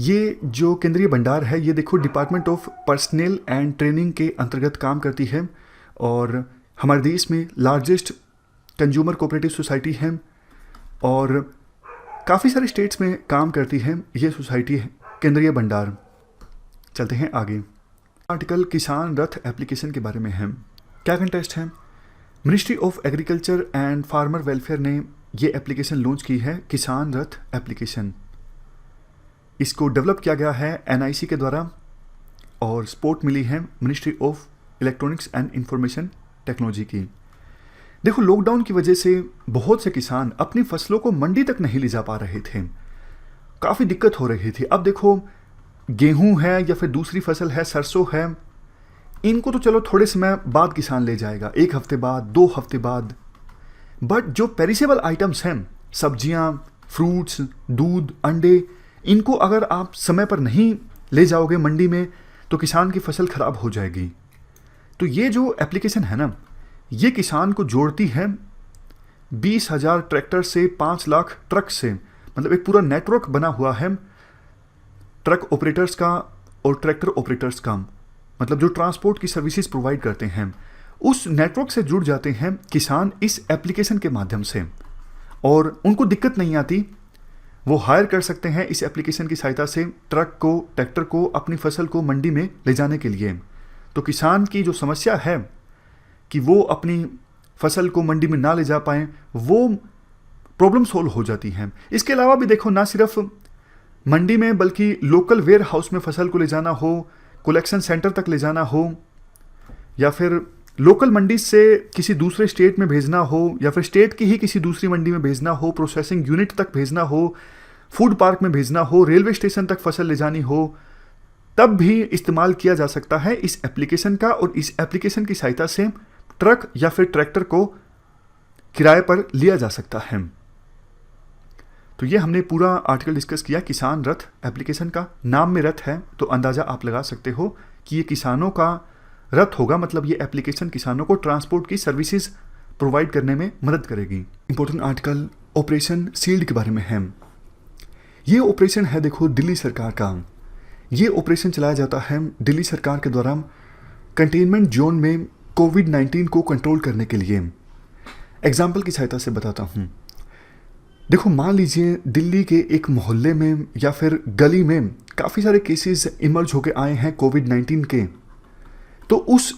ये जो केंद्रीय भंडार है, ये देखो department of personal and training के अंतर्गत काम करती है और हमारे देश में लार्जेस्ट कंज्यूमर कोऑपरेटिव सोसाइटी है और काफ़ी सारे स्टेट्स में काम करती है ये सोसाइटी है केंद्रीय भंडार। चलते हैं आगे। आर्टिकल किसान रथ एप्लीकेशन के बारे में है। क्या कंटेस्ट है? Ministry of agriculture and farmer welfare ने ये एप्लीकेशन लॉन्च की है, किसान रथ एप्लीकेशन। इसको डेवलप किया गया है NIC के द्वारा और सपोर्ट मिली है ministry of electronics and information technology की। देखो, लॉकडाउन की वजह से बहुत से किसान अपनी फसलों को मंडी तक नहीं ले जा पा रहे थे, काफ़ी दिक्कत हो रही थी। अब देखो, गेहूं है या फिर दूसरी फसल है, सरसों है, इनको तो चलो थोड़े समय बाद किसान ले जाएगा, 1 हफ्ते बाद, 2 हफ्ते बाद, बट जो पेरिसेबल आइटम्स हैं, सब्जियां, फ्रूट्स, दूध, अंडे, इनको अगर आप समय पर नहीं ले जाओगे मंडी में तो किसान की फसल खराब हो जाएगी। तो ये जो एप्लीकेशन है ना, ये किसान को जोड़ती है 20,000 ट्रैक्टर से 5 लाख ट्रक से। मतलब एक पूरा नेटवर्क बना हुआ है ट्रक ऑपरेटर्स का और ट्रैक्टर ऑपरेटर्स का, मतलब जो ट्रांसपोर्ट की सर्विसेज प्रोवाइड करते हैं, उस नेटवर्क से जुड़ जाते हैं किसान इस एप्लीकेशन के माध्यम से, और उनको दिक्कत नहीं आती। वो हायर कर सकते हैं इस एप्लीकेशन की सहायता से ट्रक को, ट्रैक्टर को अपनी फसल को मंडी में ले जाने के लिए। तो किसान की जो समस्या है कि वो अपनी फसल को मंडी में ना ले जा पाएँ, वो प्रॉब्लम सोल्व हो जाती है। इसके अलावा भी देखो, ना सिर्फ मंडी में बल्कि लोकल वेयर हाउस में फसल को ले जाना हो, कलेक्शन सेंटर तक ले जाना हो, या फिर लोकल मंडी से किसी दूसरे स्टेट में भेजना हो, या फिर स्टेट की ही किसी दूसरी मंडी में भेजना हो, प्रोसेसिंग यूनिट तक भेजना हो, फूड पार्क में भेजना हो, रेलवे स्टेशन तक फसल ले जानी हो, तब भी इस्तेमाल किया जा सकता है इस एप्लीकेशन का। और इस एप्लीकेशन की सहायता से ट्रक या फिर ट्रैक्टर को किराए पर लिया जा सकता है। तो ये हमने पूरा आर्टिकल डिस्कस किया किसान रथ एप्लीकेशन का। नाम में रथ है तो अंदाज़ा आप लगा सकते हो कि ये किसानों का रथ होगा, मतलब ये एप्लीकेशन किसानों को ट्रांसपोर्ट की सर्विसेज प्रोवाइड करने में मदद करेगी। इंपॉर्टेंट आर्टिकल ऑपरेशन शील्ड के बारे में है। ये ऑपरेशन है देखो दिल्ली सरकार का। ये ऑपरेशन चलाया जाता है दिल्ली सरकार के द्वारा कंटेनमेंट जोन में कोविड-19 को कंट्रोल करने के लिए। एग्जाम्पल की सहायता से बताता हूँ। देखो, मान लीजिए दिल्ली के एक मोहल्ले में या फिर गली में काफ़ी सारे केसेस इमर्ज होकर आए हैं कोविड-19 के, तो उस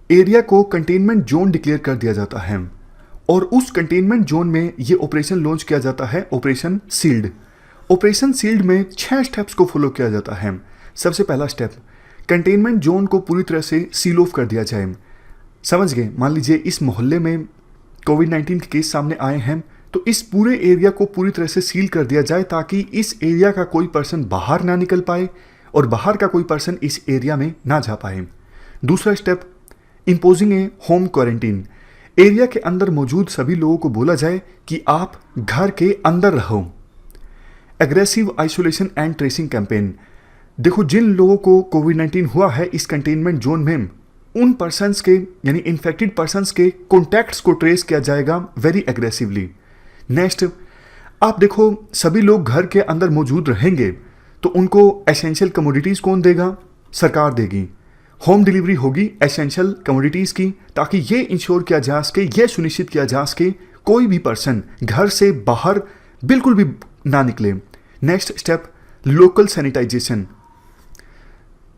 एरिया को कंटेनमेंट जोन डिक्लेयर कर दिया जाता है और उस कंटेनमेंट जोन में ये ऑपरेशन लॉन्च किया जाता है, ऑपरेशन शील्ड। ऑपरेशन शील्ड में 6 स्टेप्स को फॉलो किया जाता है। सबसे पहला स्टेप, कंटेनमेंट जोन को पूरी तरह से सील ऑफ कर दिया जाए। समझ गए? मान लीजिए इस मोहल्ले में कोविड-19 के केस सामने आए हैं, तो इस पूरे एरिया को पूरी तरह से सील कर दिया जाए ताकि इस एरिया का कोई पर्सन बाहर ना निकल पाए और बाहर का कोई पर्सन इस एरिया में ना जा पाए। दूसरा स्टेप, इम्पोजिंग ए होम क्वारंटीन। एरिया के अंदर मौजूद सभी लोगों को बोला जाए कि आप घर के अंदर रहो। Aggressive isolation and tracing campaign. देखो, जिन लोगों को कोविड-19 हुआ है इस कंटेनमेंट जोन में, उन पर्सन्स के यानी इन्फेक्टेड पर्सन्स के कॉन्टैक्ट्स को ट्रेस किया जाएगा वेरी एग्रेसिवली। नेक्स्ट, आप देखो सभी लोग घर के अंदर मौजूद रहेंगे तो उनको एसेंशियल कमोडिटीज़ कौन देगा? सरकार देगी। होम डिलीवरी होगी एसेंशियल कमोडिटीज़ की, ताकि ये इंश्योर किया जा सके, ये सुनिश्चित किया जा सके कोई भी पर्सन घर से बाहर बिल्कुल भी ना निकले। Next step, local sanitisation.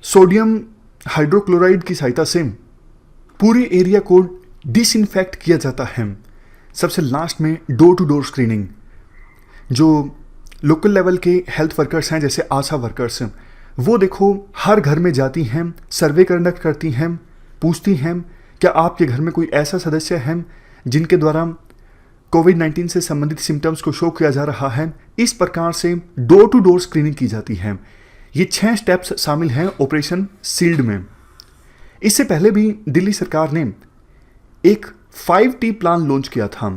Sodium hydrochloride की सहायता से पूरे एरिया को डिसइंफेक्ट किया जाता है। सबसे लास्ट में डोर टू डोर स्क्रीनिंग। जो लोकल लेवल के हेल्थ वर्कर्स हैं जैसे आशा वर्कर्स, वो देखो हर घर में जाती हैं, सर्वे कंडक्ट करती हैं, पूछती हैं क्या आपके घर में कोई ऐसा सदस्य है जिनके द्वारा कोविड-19 से संबंधित सिम्टम्स को शो किया जा रहा है। इस प्रकार से डोर टू डोर स्क्रीनिंग की जाती है। ये 6 स्टेप्स शामिल हैं ऑपरेशन शील्ड में। इससे पहले भी दिल्ली सरकार ने एक 5T प्लान लॉन्च किया था।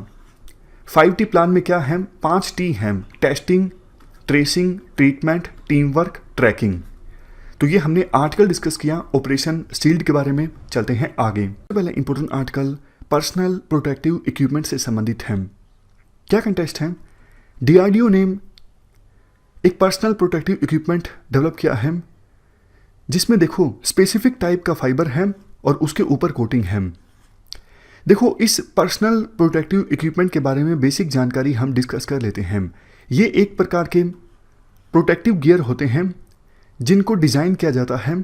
5T प्लान में क्या है? 5 T हैं, testing, tracing, treatment, team work, tracking. तो ये हमने आर्टिकल डिस्कस किया ऑपरेशन शील्ड के बारे में। चलते हैं आगे। पहले important article personal protective equipment से संबंधित है। क्या कंटेस्ट है? DRDO ने एक पर्सनल प्रोटेक्टिव इक्विपमेंट डेवलप किया है जिसमें देखो स्पेसिफिक टाइप का फाइबर है और उसके ऊपर कोटिंग है। देखो, इस पर्सनल प्रोटेक्टिव इक्विपमेंट के बारे में बेसिक जानकारी हम डिस्कस कर लेते हैं। ये एक प्रकार के प्रोटेक्टिव गियर होते हैं जिनको डिज़ाइन किया जाता है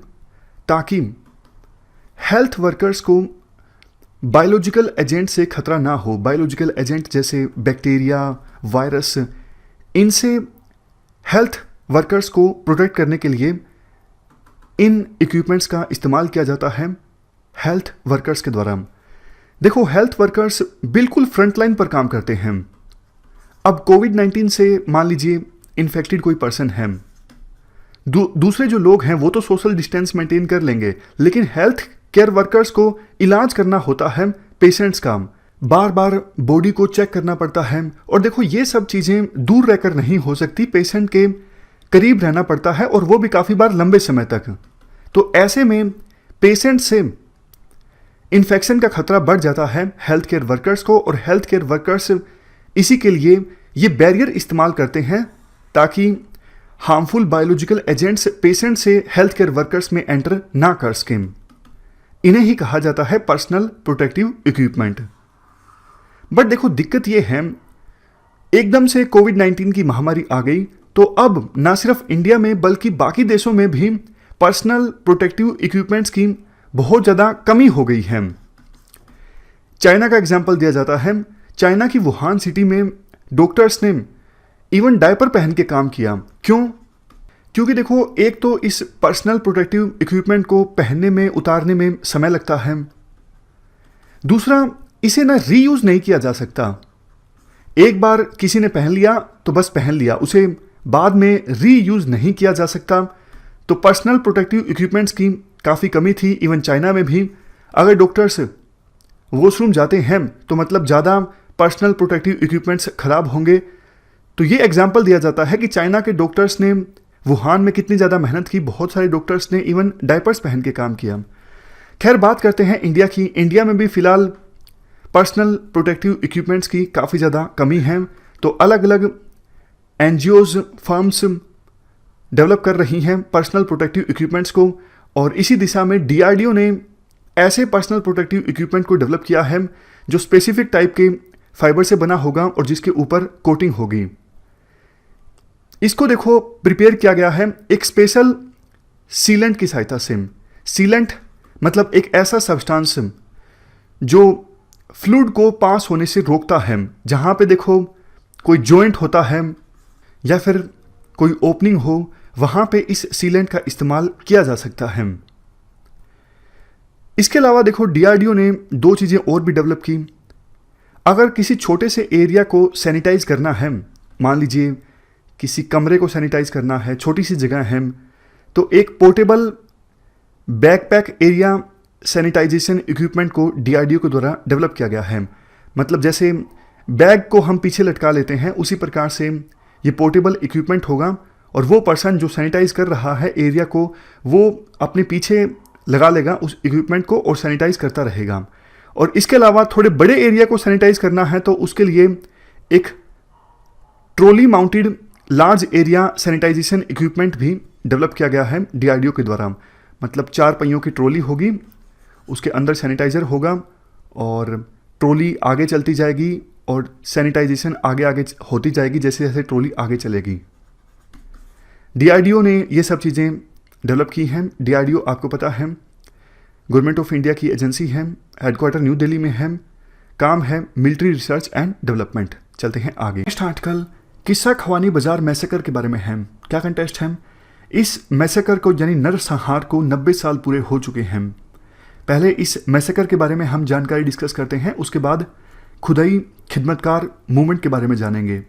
ताकि हेल्थ वर्कर्स को बायोलॉजिकल एजेंट से खतरा ना हो। बायोलॉजिकल एजेंट जैसे बैक्टीरिया, वायरस, इनसे हेल्थ वर्कर्स को प्रोटेक्ट करने के लिए इन इक्विपमेंट्स का इस्तेमाल किया जाता है हेल्थ वर्कर्स के द्वारा। देखो, हेल्थ वर्कर्स बिल्कुल फ्रंट लाइन पर काम करते हैं। अब कोविड-19 से मान लीजिए इन्फेक्टेड कोई पर्सन है, दूसरे जो लोग हैं वो तो सोशल डिस्टेंस मेंटेन कर लेंगे, लेकिन हेल्थ केयर वर्कर्स को इलाज करना होता है पेशेंट्स का। बार बार बॉडी को चेक करना पड़ता है। और देखो ये सब चीज़ें दूर रहकर नहीं हो सकती, पेशेंट के करीब रहना पड़ता है और वो भी काफ़ी बार लंबे समय तक। तो ऐसे में पेशेंट से इन्फेक्शन का खतरा बढ़ जाता है हेल्थ केयर वर्कर्स को, और हेल्थ केयर वर्कर्स इसी के लिए ये बैरियर इस्तेमाल करते हैं ताकि हार्मफुल बायोलॉजिकल एजेंट्स पेशेंट से हेल्थ केयर वर्कर्स में एंटर ना कर सकें। इन्हें ही कहा जाता है पर्सनल प्रोटेक्टिव इक्विपमेंट। बट देखो दिक्कत ये है, एकदम से कोविड-19 की महामारी आ गई तो अब ना सिर्फ इंडिया में बल्कि बाकी देशों में भी पर्सनल प्रोटेक्टिव इक्विपमेंट्स की बहुत ज़्यादा कमी हो गई है। चाइना का एग्जाम्पल दिया जाता है। चाइना की वुहान सिटी में डॉक्टर्स ने इवन डायपर पहन के काम किया। क्यों? क्योंकि देखो एक तो इस पर्सनल प्रोटेक्टिव इक्विपमेंट को पहनने में उतारने में समय लगता है, दूसरा इसे ना रीयूज नहीं किया जा सकता। एक बार किसी ने पहन लिया तो बस पहन लिया, उसे बाद में रीयूज नहीं किया जा सकता। तो पर्सनल प्रोटेक्टिव इक्विपमेंट्स की काफ़ी कमी थी इवन चाइना में भी। अगर डॉक्टर्स वॉशरूम जाते हैं तो मतलब ज़्यादा पर्सनल प्रोटेक्टिव इक्विपमेंट्स खराब होंगे। तो ये एग्जाम्पल दिया जाता है कि चाइना के डॉक्टर्स ने वुहान में कितनी ज़्यादा मेहनत की। बहुत सारे डॉक्टर्स ने इवन डायपर्स पहन के काम किया। खैर बात करते हैं इंडिया की। इंडिया में भी फ़िलहाल पर्सनल प्रोटेक्टिव इक्विपमेंट्स की काफ़ी ज़्यादा कमी है। तो अलग अलग एनजीओज फर्म्स डेवलप कर रही हैं पर्सनल प्रोटेक्टिव इक्विपमेंट्स को, और इसी दिशा में डीआरडीओ ने ऐसे पर्सनल प्रोटेक्टिव इक्विपमेंट को डेवलप किया है जो स्पेसिफिक टाइप के फाइबर से बना होगा और जिसके ऊपर कोटिंग होगी। इसको देखो प्रिपेयर किया गया है एक स्पेशल सीलेंट की सहायता से। सीलेंट मतलब एक ऐसा सब्सटेंस जो फ्लूइड को पास होने से रोकता है। जहाँ पे देखो कोई जॉइंट होता है या फिर कोई ओपनिंग हो, वहाँ पे इस सीलेंट का इस्तेमाल किया जा सकता है। इसके अलावा देखो डीआरडीओ ने दो चीज़ें और भी डेवलप की। अगर किसी छोटे से एरिया को सैनिटाइज करना है, मान लीजिए किसी कमरे को सैनिटाइज करना है, छोटी सी जगह है, तो एक portable backpack area sanitisation equipment को डीआरडीओ के द्वारा डेवलप किया गया है। मतलब जैसे बैग को हम पीछे लटका लेते हैं, उसी प्रकार से ये पोर्टेबल इक्विपमेंट होगा और वो पर्सन जो सैनिटाइज कर रहा है एरिया को, वो अपने पीछे लगा लेगा उस इक्विपमेंट को और सैनिटाइज करता रहेगा। और इसके अलावा थोड़े बड़े एरिया को सैनिटाइज करना है तो उसके लिए एक trolley mounted large area sanitisation equipment भी डेवलप किया गया है डीआरडीओ के द्वारा। मतलब 4 पहियों की ट्रॉली होगी, उसके अंदर सैनिटाइज़र होगा और ट्रॉली आगे चलती जाएगी और सैनिटाइजेशन आगे आगे होती जाएगी जैसे जैसे ट्रॉली आगे चलेगी। डीआरडीओ ने ये सब चीज़ें डेवलप की हैं। डीआरडीओ आपको पता है गवर्नमेंट ऑफ इंडिया की एजेंसी है, हेडक्वार्टर न्यू दिल्ली में है, काम है मिलिट्री रिसर्च एंड डेवलपमेंट। चलते हैं आगे। नेक्स्ट आर्टिकल किस्सा खवानी बाजार मैसेकर के बारे में है। क्या कंटेस्ट है? इस मैसेकर को यानी नरसंहार को 90 साल पूरे हो चुके हैं। पहले इस मैसेकर के बारे में हम जानकारी डिस्कस करते हैं, उसके बाद खुदाई खिदमतकार मूवमेंट के बारे में जानेंगे।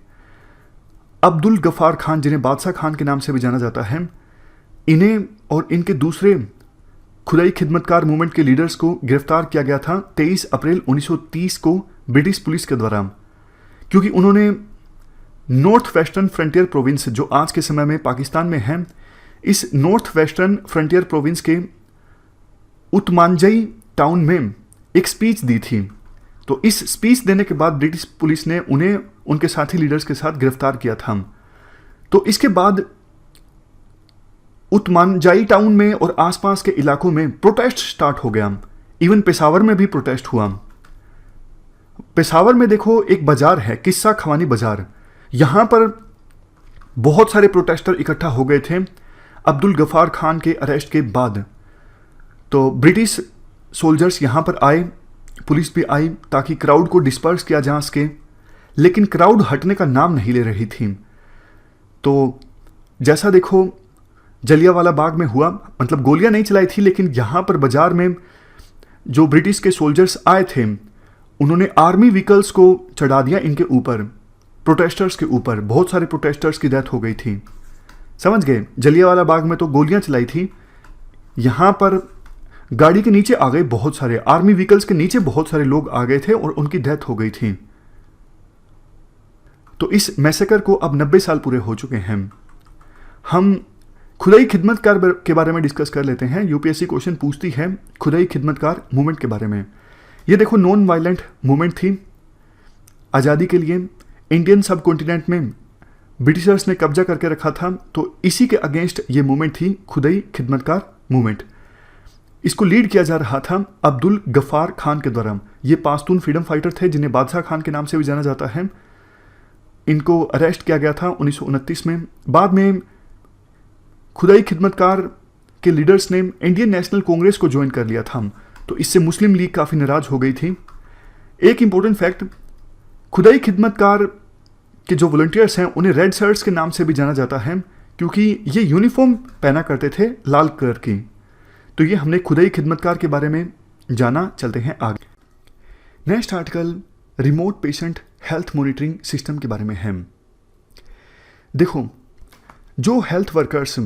अब्दुल गफ्फार खान, जिन्हें बादशाह खान के नाम से भी जाना जाता है, इन्हें और इनके दूसरे खुदाई खिदमतकार मूवमेंट के लीडर्स को गिरफ्तार किया गया था 23 अप्रैल 1930 को ब्रिटिश पुलिस के द्वारा, क्योंकि उन्होंने नॉर्थ वेस्टर्न फ्रंटियर प्रोविंस जो आज के समय में पाकिस्तान में है, इस नॉर्थ वेस्टर्न फ्रंटियर प्रोविंस के उत्मांजई टाउन में एक स्पीच दी थी। तो इस स्पीच देने के बाद ब्रिटिश पुलिस ने उन्हें उनके साथी लीडर्स के साथ गिरफ्तार किया था। तो इसके बाद उत्मांजाई टाउन में और आसपास के इलाकों में प्रोटेस्ट स्टार्ट हो गया। इवन पेशावर में भी प्रोटेस्ट हुआ। पेशावर में देखो एक बाजार है, किस्सा खवानी बाजार, यहाँ पर बहुत सारे प्रोटेस्टर इकट्ठा हो गए थे अब्दुल गफ्फार खान के अरेस्ट के बाद। तो ब्रिटिश सोल्जर्स यहाँ पर आए, पुलिस भी आई ताकि क्राउड को डिस्पर्स किया जा सके, लेकिन क्राउड हटने का नाम नहीं ले रही थी। तो जैसा देखो जलियांवाला बाग में हुआ, मतलब गोलियां नहीं चलाई थी, लेकिन यहाँ पर बाजार में जो ब्रिटिश के सोल्जर्स आए थे उन्होंने आर्मी व्हीकल्स को चढ़ा दिया इनके ऊपर, प्रोटेस्टर्स के ऊपर। बहुत सारे प्रोटेस्टर्स की डेथ हो गई थी, समझ गए। जलियांवाला बाग में तो गोलियां चलाई थी, यहाँ पर गाड़ी के नीचे आ गए बहुत सारे, आर्मी व्हीकल्स के नीचे बहुत सारे लोग आ गए थे और उनकी डेथ हो गई थी। तो इस मैसेकर को अब 90 साल पूरे हो चुके हैं। हम खुदाई खिदमतकार के बारे में डिस्कस कर लेते हैं। यूपीएससी क्वेश्चन पूछती है खुदाई खिदमतकार मूवमेंट के बारे में। ये देखो, नॉन वायलेंट मूवमेंट थी आज़ादी के लिए। इंडियन सब कॉन्टिनेंट में ब्रिटिशर्स ने कब्जा करके रखा था, तो इसी के अगेंस्ट ये मूवमेंट थी खुदाई खिदमतकार मूवमेंट। इसको लीड किया जा रहा था अब्दुल गफ्फार खान के द्वारा। ये पाश्तून फ्रीडम फाइटर थे जिन्हें बादशाह खान के नाम से भी जाना जाता है। इनको अरेस्ट किया गया था 1929 में। बाद में खुदाई खिदमतकार के लीडर्स ने इंडियन नेशनल कांग्रेस को ज्वाइन कर लिया था, तो इससे मुस्लिम लीग काफ़ी नाराज हो गई थी। एक इंपॉर्टेंट फैक्ट, खुदाई खिदमतकार के जो वॉलंटियर्स हैं उन्हें रेड शर्ट्स के नाम से भी जाना जाता है, क्योंकि ये यूनिफॉर्म पहना करते थे लाल कलर की। तो ये हमने खुदाई खिदमतकार के बारे में जाना। चलते हैं आगे। Next article remote patient health monitoring system के बारे में है। देखो, जो हेल्थ वर्कर्स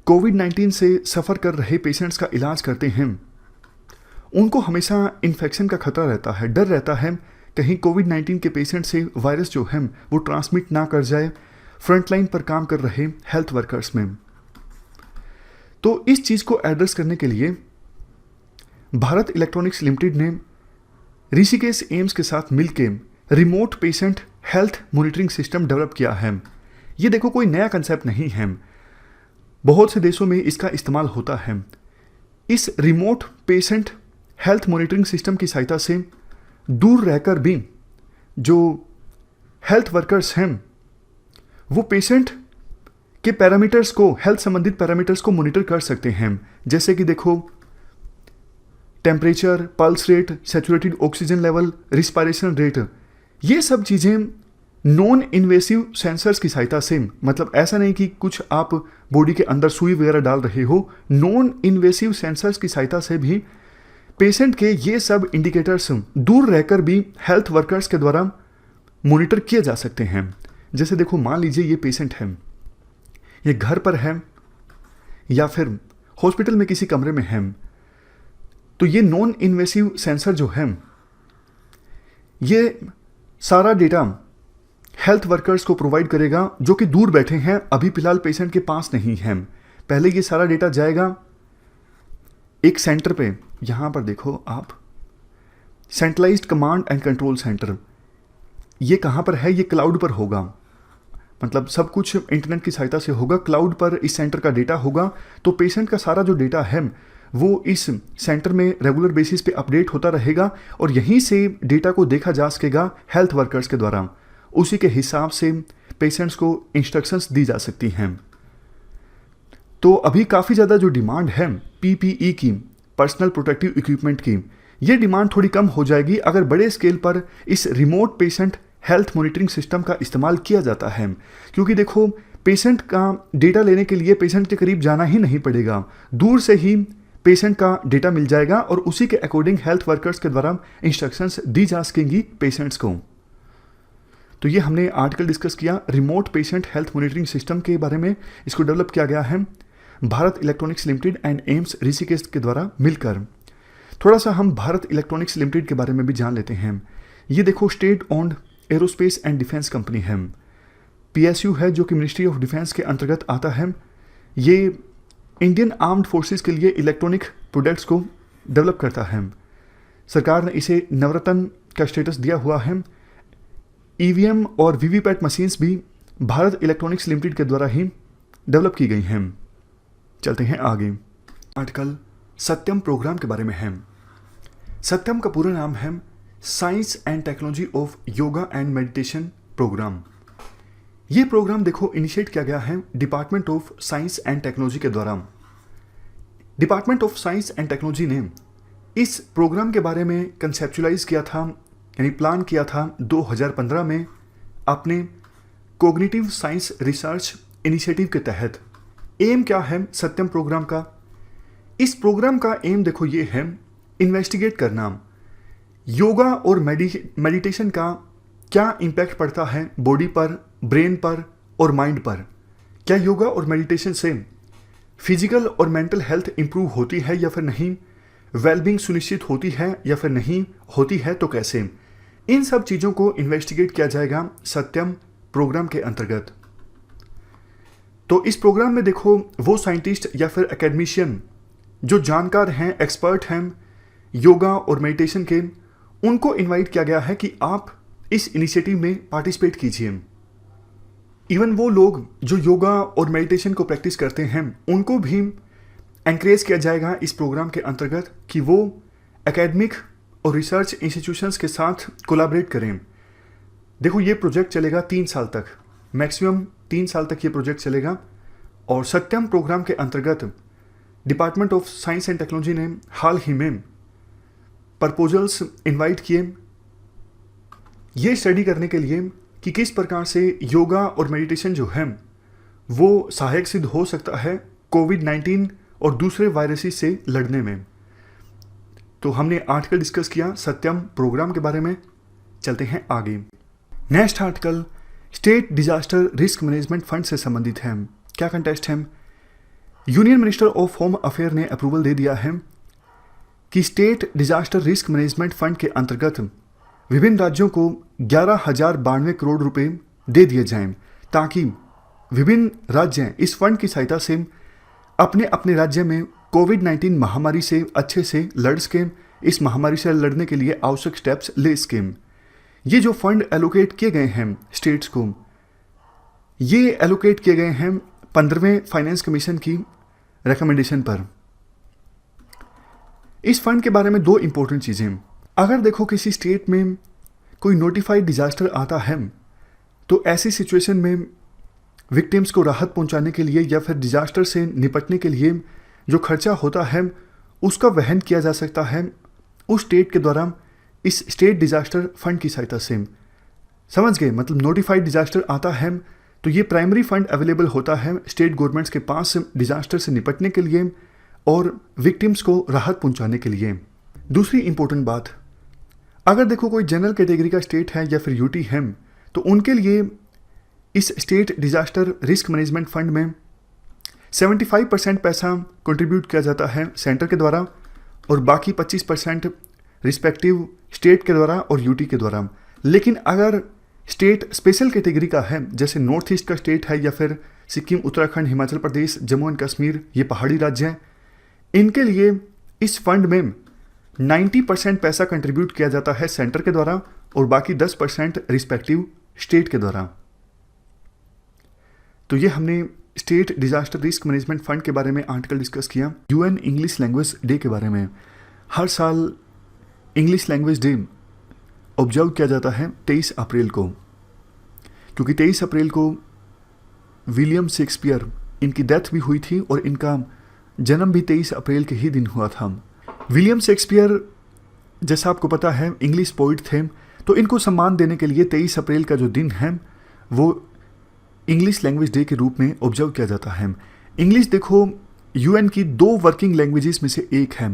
कोविड-19 से सफ़र कर रहे पेशेंट्स का इलाज करते हैं, उनको हमेशा इन्फेक्शन का खतरा रहता है, डर रहता है कहीं कोविड-19 के पेशेंट से वायरस जो है वो ट्रांसमिट ना कर जाए फ्रंटलाइन पर काम कर रहे हेल्थ वर्कर्स में। तो इस चीज़ को एड्रेस करने के लिए भारत इलेक्ट्रॉनिक्स लिमिटेड ने ऋषिकेश एम्स के साथ मिलकर remote patient health monitoring system develop किया है। ये देखो, कोई नया कंसेप्ट नहीं है, बहुत से देशों में इसका इस्तेमाल होता है। इस remote patient health monitoring system की सहायता से दूर रहकर भी जो हेल्थ वर्कर्स हैं वो पेशेंट के पैरामीटर्स को, हेल्थ संबंधित पैरामीटर्स को मॉनिटर कर सकते हैं। जैसे कि देखो, temperature, pulse rate, saturated oxygen level, respiration rate, ये सब चीज़ें नॉन इन्वेसिव सेंसर्स की सहायता से, मतलब ऐसा नहीं कि कुछ आप बॉडी के अंदर सुई वगैरह डाल रहे हो, नॉन इन्वेसिव सेंसर्स की सहायता से भी पेशेंट के ये सब इंडिकेटर्स दूर रहकर भी हेल्थ वर्कर्स के द्वारा मॉनिटर किए जा सकते हैं। जैसे देखो, मान लीजिए ये पेशेंट है, ये घर पर है या फिर हॉस्पिटल में किसी कमरे में है, तो ये नॉन इन्वेसिव सेंसर जो है ये सारा डेटा हेल्थ वर्कर्स को प्रोवाइड करेगा जो कि दूर बैठे हैं, अभी फिलहाल पेशेंट के पास नहीं है। पहले ये सारा डेटा जाएगा एक सेंटर पे, यहाँ पर देखो आप, centralised command and control centre. ये कहाँ पर है? ये क्लाउड पर होगा, मतलब सब कुछ इंटरनेट की सहायता से होगा। क्लाउड पर इस सेंटर का डेटा होगा, तो पेशेंट का सारा जो डेटा है वो इस सेंटर में रेगुलर बेसिस पे अपडेट होता रहेगा और यहीं से डेटा को देखा जा सकेगा हेल्थ वर्कर्स के द्वारा। उसी के हिसाब से पेशेंट्स को इंस्ट्रक्शंस दी जा सकती हैं। तो अभी काफ़ी ज़्यादा जो डिमांड है पीपीई की, पर्सनल प्रोटेक्टिव इक्विपमेंट की, ये डिमांड थोड़ी कम हो जाएगी अगर बड़े स्केल पर इस remote patient health monitoring system का इस्तेमाल किया जाता है। क्योंकि देखो, पेशेंट का डेटा लेने के लिए पेशेंट के करीब जाना ही नहीं पड़ेगा, दूर से ही पेशेंट का डेटा मिल जाएगा और उसी के अकॉर्डिंग हेल्थ वर्कर्स के द्वारा इंस्ट्रक्शंस दी जा सकेंगी पेशेंट्स को। तो ये हमने आर्टिकल डिस्कस किया remote patient health monitoring system के बारे में। इसको डेवलप किया गया है Bharat electronics limited and AIIMS Rishikesh के द्वारा मिलकर। थोड़ा सा हम भारत इलेक्ट्रॉनिक्स लिमिटेड के बारे में भी जान लेते हैं। ये देखो, state owned aerospace and defence company है, पीएसयू है, जो कि मिनिस्ट्री ऑफ डिफेंस के अंतर्गत आता है। ये इंडियन आर्म्ड फोर्सेस के लिए इलेक्ट्रॉनिक प्रोडक्ट्स को डेवलप करता है। सरकार ने इसे नवरत्न का स्टेटस दिया हुआ है। ईवीएम और वीवीपैट मशीन्स भी भारत इलेक्ट्रॉनिक्स लिमिटेड के द्वारा ही डेवलप की गई हैं। चलते हैं आगे। आर्टिकल सत्यम प्रोग्राम के बारे में है। सत्यम का पूरा नाम है science and technology of yoga and meditation programme. ये प्रोग्राम देखो इनिशिएट किया गया है department of science and technology के द्वारा। Department of science and technology ने इस प्रोग्राम के बारे में कंसेप्चुलाइज किया था, यानी प्लान किया था 2015 में अपने कोग्निटिव साइंस रिसर्च इनिशिएटिव के तहत। एम क्या है सत्यम प्रोग्राम का? इस प्रोग्राम का एम देखो ये है इन्वेस्टिगेट करना योगा और मेडिटेशन का क्या इम्पैक्ट पड़ता है बॉडी पर, ब्रेन पर और माइंड पर। क्या योगा और मेडिटेशन से फिजिकल और मेंटल हेल्थ इंप्रूव होती है या फिर नहीं, वेलबींग सुनिश्चित होती है या फिर नहीं होती है तो कैसे, इन सब चीज़ों को इन्वेस्टिगेट किया जाएगा सत्यम प्रोग्राम के अंतर्गत। तो इस प्रोग्राम में देखो वो साइंटिस्ट या फिर एकेडमिशियन जो जानकार हैं, एक्सपर्ट हैं योगा और मेडिटेशन के, उनको इनवाइट किया गया है कि आप इस इनिशिएटिव में पार्टिसिपेट कीजिए। इवन वो लोग जो योगा और मेडिटेशन को प्रैक्टिस करते हैं उनको भी एनकरेज किया जाएगा इस प्रोग्राम के अंतर्गत कि वो एकेडमिक और रिसर्च इंस्टीट्यूशंस के साथ कोलैबोरेट करें। देखो ये प्रोजेक्ट चलेगा 3 साल तक, मैक्सिमम 3 साल तक ये प्रोजेक्ट चलेगा। और सत्यम प्रोग्राम के अंतर्गत department of science and technology ने हाल ही में प्रपोजल्स इनवाइट किए ये स्टडी करने के लिए कि किस प्रकार से योगा और मेडिटेशन जो है वो सहायक सिद्ध हो सकता है कोविड-19 और दूसरे वायरसेस से लड़ने में। तो हमने आर्टिकल डिस्कस किया सत्यम प्रोग्राम के बारे में। चलते हैं आगे। Next article state disaster risk management fund से संबंधित है। क्या कंटेस्ट है? Union minister of home affair ने अप्रूवल दे दिया है कि state disaster risk management fund के अंतर्गत विभिन्न राज्यों को 11,092 करोड़ रुपए दे दिए जाएं ताकि विभिन्न राज्य इस फंड की सहायता से अपने अपने राज्य में कोविड-19 महामारी से अच्छे से लड़ सकें, इस महामारी से लड़ने के लिए आवश्यक स्टेप्स ले सकें। ये जो फंड एलोकेट किए गए हैं स्टेट्स को, ये एलोकेट किए गए हैं 15वें फाइनेंस कमीशन की रिकमेंडेशन पर। इस फंड के बारे में 2 इंपॉर्टेंट चीज़ें। अगर देखो किसी स्टेट में कोई नोटिफाइड डिजास्टर आता है तो ऐसी सिचुएशन में विक्टिम्स को राहत पहुंचाने के लिए या फिर डिजास्टर से निपटने के लिए जो खर्चा होता है उसका वहन किया जा सकता है उस स्टेट के द्वारा इस स्टेट डिजास्टर फंड की सहायता से। समझ गए? मतलब नोटिफाइड डिजास्टर आता है तो ये प्राइमरी फंड अवेलेबल होता है स्टेट गवर्नमेंट्स के पास डिजास्टर से निपटने के लिए और विक्टिम्स को राहत पहुंचाने के लिए। दूसरी इंपॉर्टेंट बात, अगर देखो कोई जनरल कैटेगरी का स्टेट है या फिर यूटी है तो उनके लिए इस state disaster risk management fund में 75% पैसा कंट्रीब्यूट किया जाता है सेंटर के द्वारा और बाकी 25% रिस्पेक्टिव स्टेट के द्वारा और यूटी के द्वारा। लेकिन अगर स्टेट स्पेशल कैटेगरी का है जैसे नॉर्थ ईस्ट का स्टेट है या फिर सिक्किम, उत्तराखंड, हिमाचल प्रदेश, जम्मू एंड कश्मीर, ये पहाड़ी राज्य हैं, इनके लिए इस फंड में 90% पैसा कंट्रीब्यूट किया जाता है सेंटर के द्वारा और बाकी 10% रिस्पेक्टिव स्टेट के द्वारा। तो ये हमने state disaster risk management fund के बारे में आर्टिकल डिस्कस किया। यूएन इंग्लिश लैंग्वेज डे के बारे में, हर साल इंग्लिश लैंग्वेज डे ऑब्जर्व किया जाता है 23 अप्रैल को, क्योंकि 23 अप्रैल को विलियम शेक्सपियर इनकी डेथ भी हुई थी और इनका जन्म भी 23 अप्रैल के ही दिन हुआ था। विलियम शेक्सपियर जैसा आपको पता है इंग्लिश पोइट थे, तो इनको सम्मान देने के लिए 23 अप्रैल का जो दिन है वो इंग्लिश लैंग्वेज डे के रूप में ऑब्जर्व किया जाता है। इंग्लिश देखो यूएन की 2 वर्किंग लैंग्वेजेस में से एक है।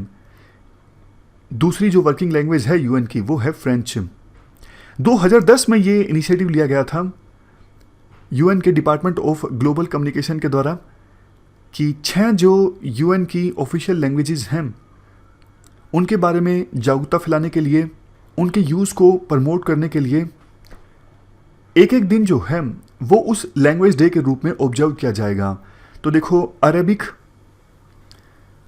दूसरी जो वर्किंग लैंग्वेज है यूएन की वो है फ्रेंच। 2010 में ये इनिशिएटिव लिया गया था यूएन के डिपार्टमेंट ऑफ ग्लोबल कम्युनिकेशन के द्वारा कि 6 जो यूएन की ऑफिशियल लैंग्वेजेस हैं उनके बारे में जागरूकता फैलाने के लिए, उनके यूज़ को प्रमोट करने के लिए एक एक दिन जो है वो उस लैंग्वेज डे के रूप में ऑब्जर्व किया जाएगा। तो देखो अरेबिक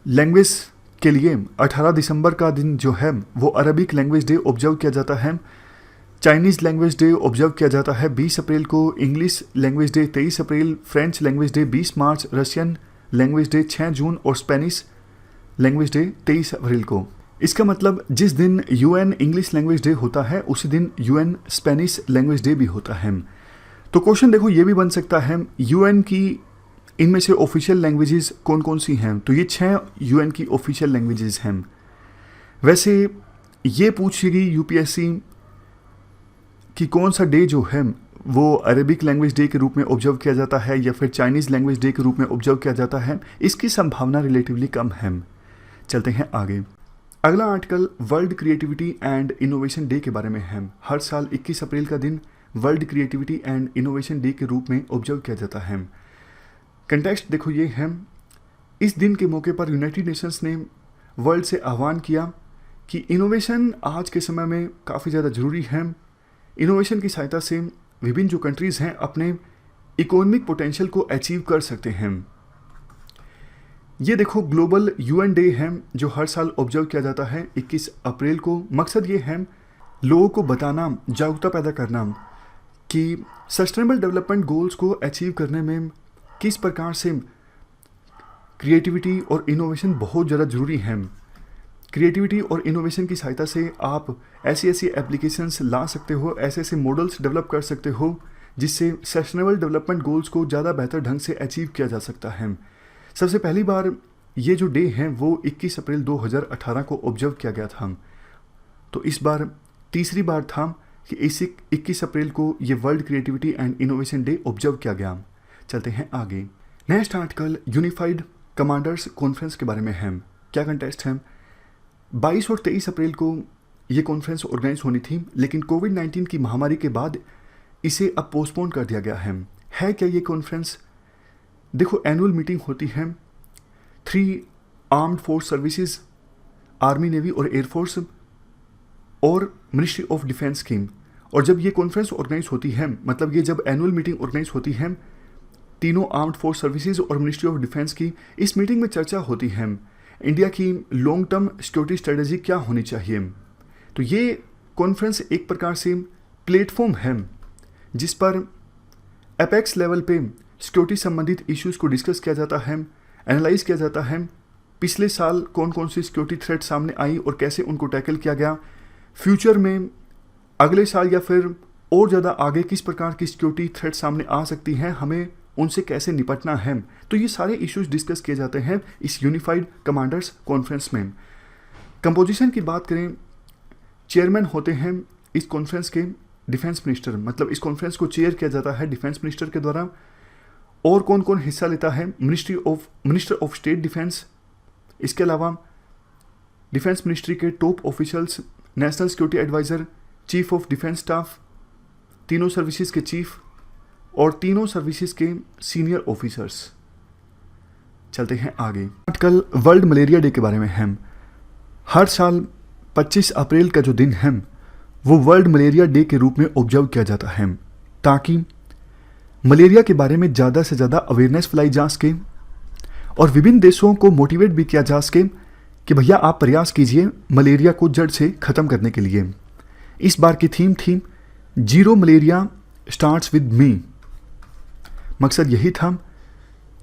लैंग्वेज के लिए 18 दिसंबर का दिन जो है वो अरेबिक लैंग्वेज डे ऑब्जर्व किया जाता है। चाइनीज़ लैंग्वेज डे ऑब्जर्व किया जाता है 20 अप्रैल को, इंग्लिश लैंग्वेज डे 23 अप्रैल, फ्रेंच लैंग्वेज डे 20 मार्च, रशियन लैंग्वेज डे 6 जून और स्पेनिश लैंग्वेज डे 23 अप्रैल को। इसका मतलब जिस दिन यूएन इंग्लिश लैंग्वेज डे होता है उसी दिन यूएन स्पेनिश लैंग्वेज डे भी होता है। तो क्वेश्चन देखो ये भी बन सकता है यूएन की इनमें से ऑफिशियल लैंग्वेजेस कौन कौन सी हैं, तो ये 6 यूएन की ऑफिशियल लैंग्वेजेस हैं। वैसे ये पूछेगी यूपीएससी कि कौन सा डे जो है वो अरेबिक लैंग्वेज डे के रूप में ऑब्जर्व किया जाता है या फिर चाइनीज़ लैंग्वेज डे के रूप में ऑब्जर्व किया जाता है, इसकी संभावना रिलेटिवली कम है। चलते हैं आगे। अगला article world creativity and innovation day के बारे में है। हर साल 21 अप्रैल का दिन world creativity and innovation day के रूप में ऑब्जर्व किया जाता है। कंटेक्स्ट देखो ये है इस दिन के मौके पर यूनाइटेड नेशंस ने वर्ल्ड से आह्वान किया कि इनोवेशन आज के समय में काफ़ी ज़्यादा ज़रूरी है। इनोवेशन की सहायता से विभिन्न जो कंट्रीज़ हैं अपने इकोनॉमिक पोटेंशियल को अचीव कर सकते हैं। ये देखो ग्लोबल यूएन डे है जो हर साल ऑब्जर्व किया जाता है 21 अप्रैल को। मकसद ये है लोगों को बताना, जागरूकता पैदा करना कि सस्टेनेबल डेवलपमेंट गोल्स को अचीव करने में किस प्रकार से क्रिएटिविटी और इनोवेशन बहुत ज़्यादा ज़रूरी है। क्रिएटिविटी और इनोवेशन की सहायता से आप ऐसी ऐसी एप्लीकेशंस ला सकते हो, ऐसे ऐसे मॉडल्स डेवलप कर सकते हो जिससे सस्टेनेबल डेवलपमेंट गोल्स को ज़्यादा बेहतर ढंग से अचीव किया जा सकता है। सबसे पहली बार ये जो डे है वो 21 अप्रैल 2018 को ऑब्जर्व किया गया था। तो इस बार तीसरी बार था कि इसी 21 अप्रैल को ये world creativity and innovation day observe किया गया। चलते हैं आगे। Next article unified commanders conference के बारे में है। क्या कंटेस्ट है? 22 और 23 अप्रैल को ये कॉन्फ्रेंस ऑर्गेनाइज होनी थी, लेकिन कोविड-19 की महामारी के बाद इसे अब पोस्टपोन कर दिया गया है क्या ये कॉन्फ्रेंस? देखो एनुअल मीटिंग होती है 3 armed force services, army, navy और एयरफोर्स और मिनिस्ट्री ऑफ डिफेंस की। और जब ये कॉन्फ्रेंस ऑर्गेनाइज होती है, मतलब ये जब एनुअल मीटिंग ऑर्गेनाइज होती है तीनों आर्म्ड फोर्स सर्विसेज और मिनिस्ट्री ऑफ डिफेंस की, इस मीटिंग में चर्चा होती है इंडिया की लॉन्ग टर्म सिक्योरिटी स्ट्रेटेजी क्या होनी चाहिए। तो ये कॉन्फ्रेंस एक प्रकार से प्लेटफॉर्म है जिस पर एपेक्स लेवल पे सिक्योरिटी संबंधित इश्यूज़ को डिस्कस किया जाता है, एनालाइज किया जाता है। पिछले साल कौन कौन सी सिक्योरिटी थ्रेट सामने आई और कैसे उनको टैकल किया गया, फ्यूचर में अगले साल या फिर और ज़्यादा आगे किस प्रकार की सिक्योरिटी थ्रेट सामने आ सकती हैं, हमें उनसे कैसे निपटना है। तो ये सारे इश्यूज़ डिस्कस किए जाते हैं इस यूनिफाइड कमांडर्स कॉन्फ्रेंस में। कंपोजिशन की बात करें, चेयरमैन होते हैं इस कॉन्फ्रेंस के डिफेंस मिनिस्टर, मतलब इस कॉन्फ्रेंस को चेयर किया जाता है डिफेंस मिनिस्टर के द्वारा। और कौन कौन हिस्सा लेता है? मिनिस्टर ऑफ स्टेट डिफेंस, इसके अलावा डिफेंस मिनिस्ट्री के top officials, national security adviser, chief of defence staff, तीनों सर्विसेज के चीफ और तीनों सर्विसेज के सीनियर ऑफिसर्स। चलते हैं आगे। आजकल वर्ल्ड मलेरिया डे के बारे में है। हर साल 25 अप्रैल का जो दिन है वो वर्ल्ड मलेरिया डे के रूप में ऑब्जर्व किया जाता है ताकि मलेरिया के बारे में ज़्यादा से ज़्यादा अवेयरनेस फैलाई जा सके और विभिन्न देशों को मोटिवेट भी किया जा सके कि भैया आप प्रयास कीजिए मलेरिया को जड़ से ख़त्म करने के लिए। इस बार की थीम थी zero malaria starts with me. मकसद यही था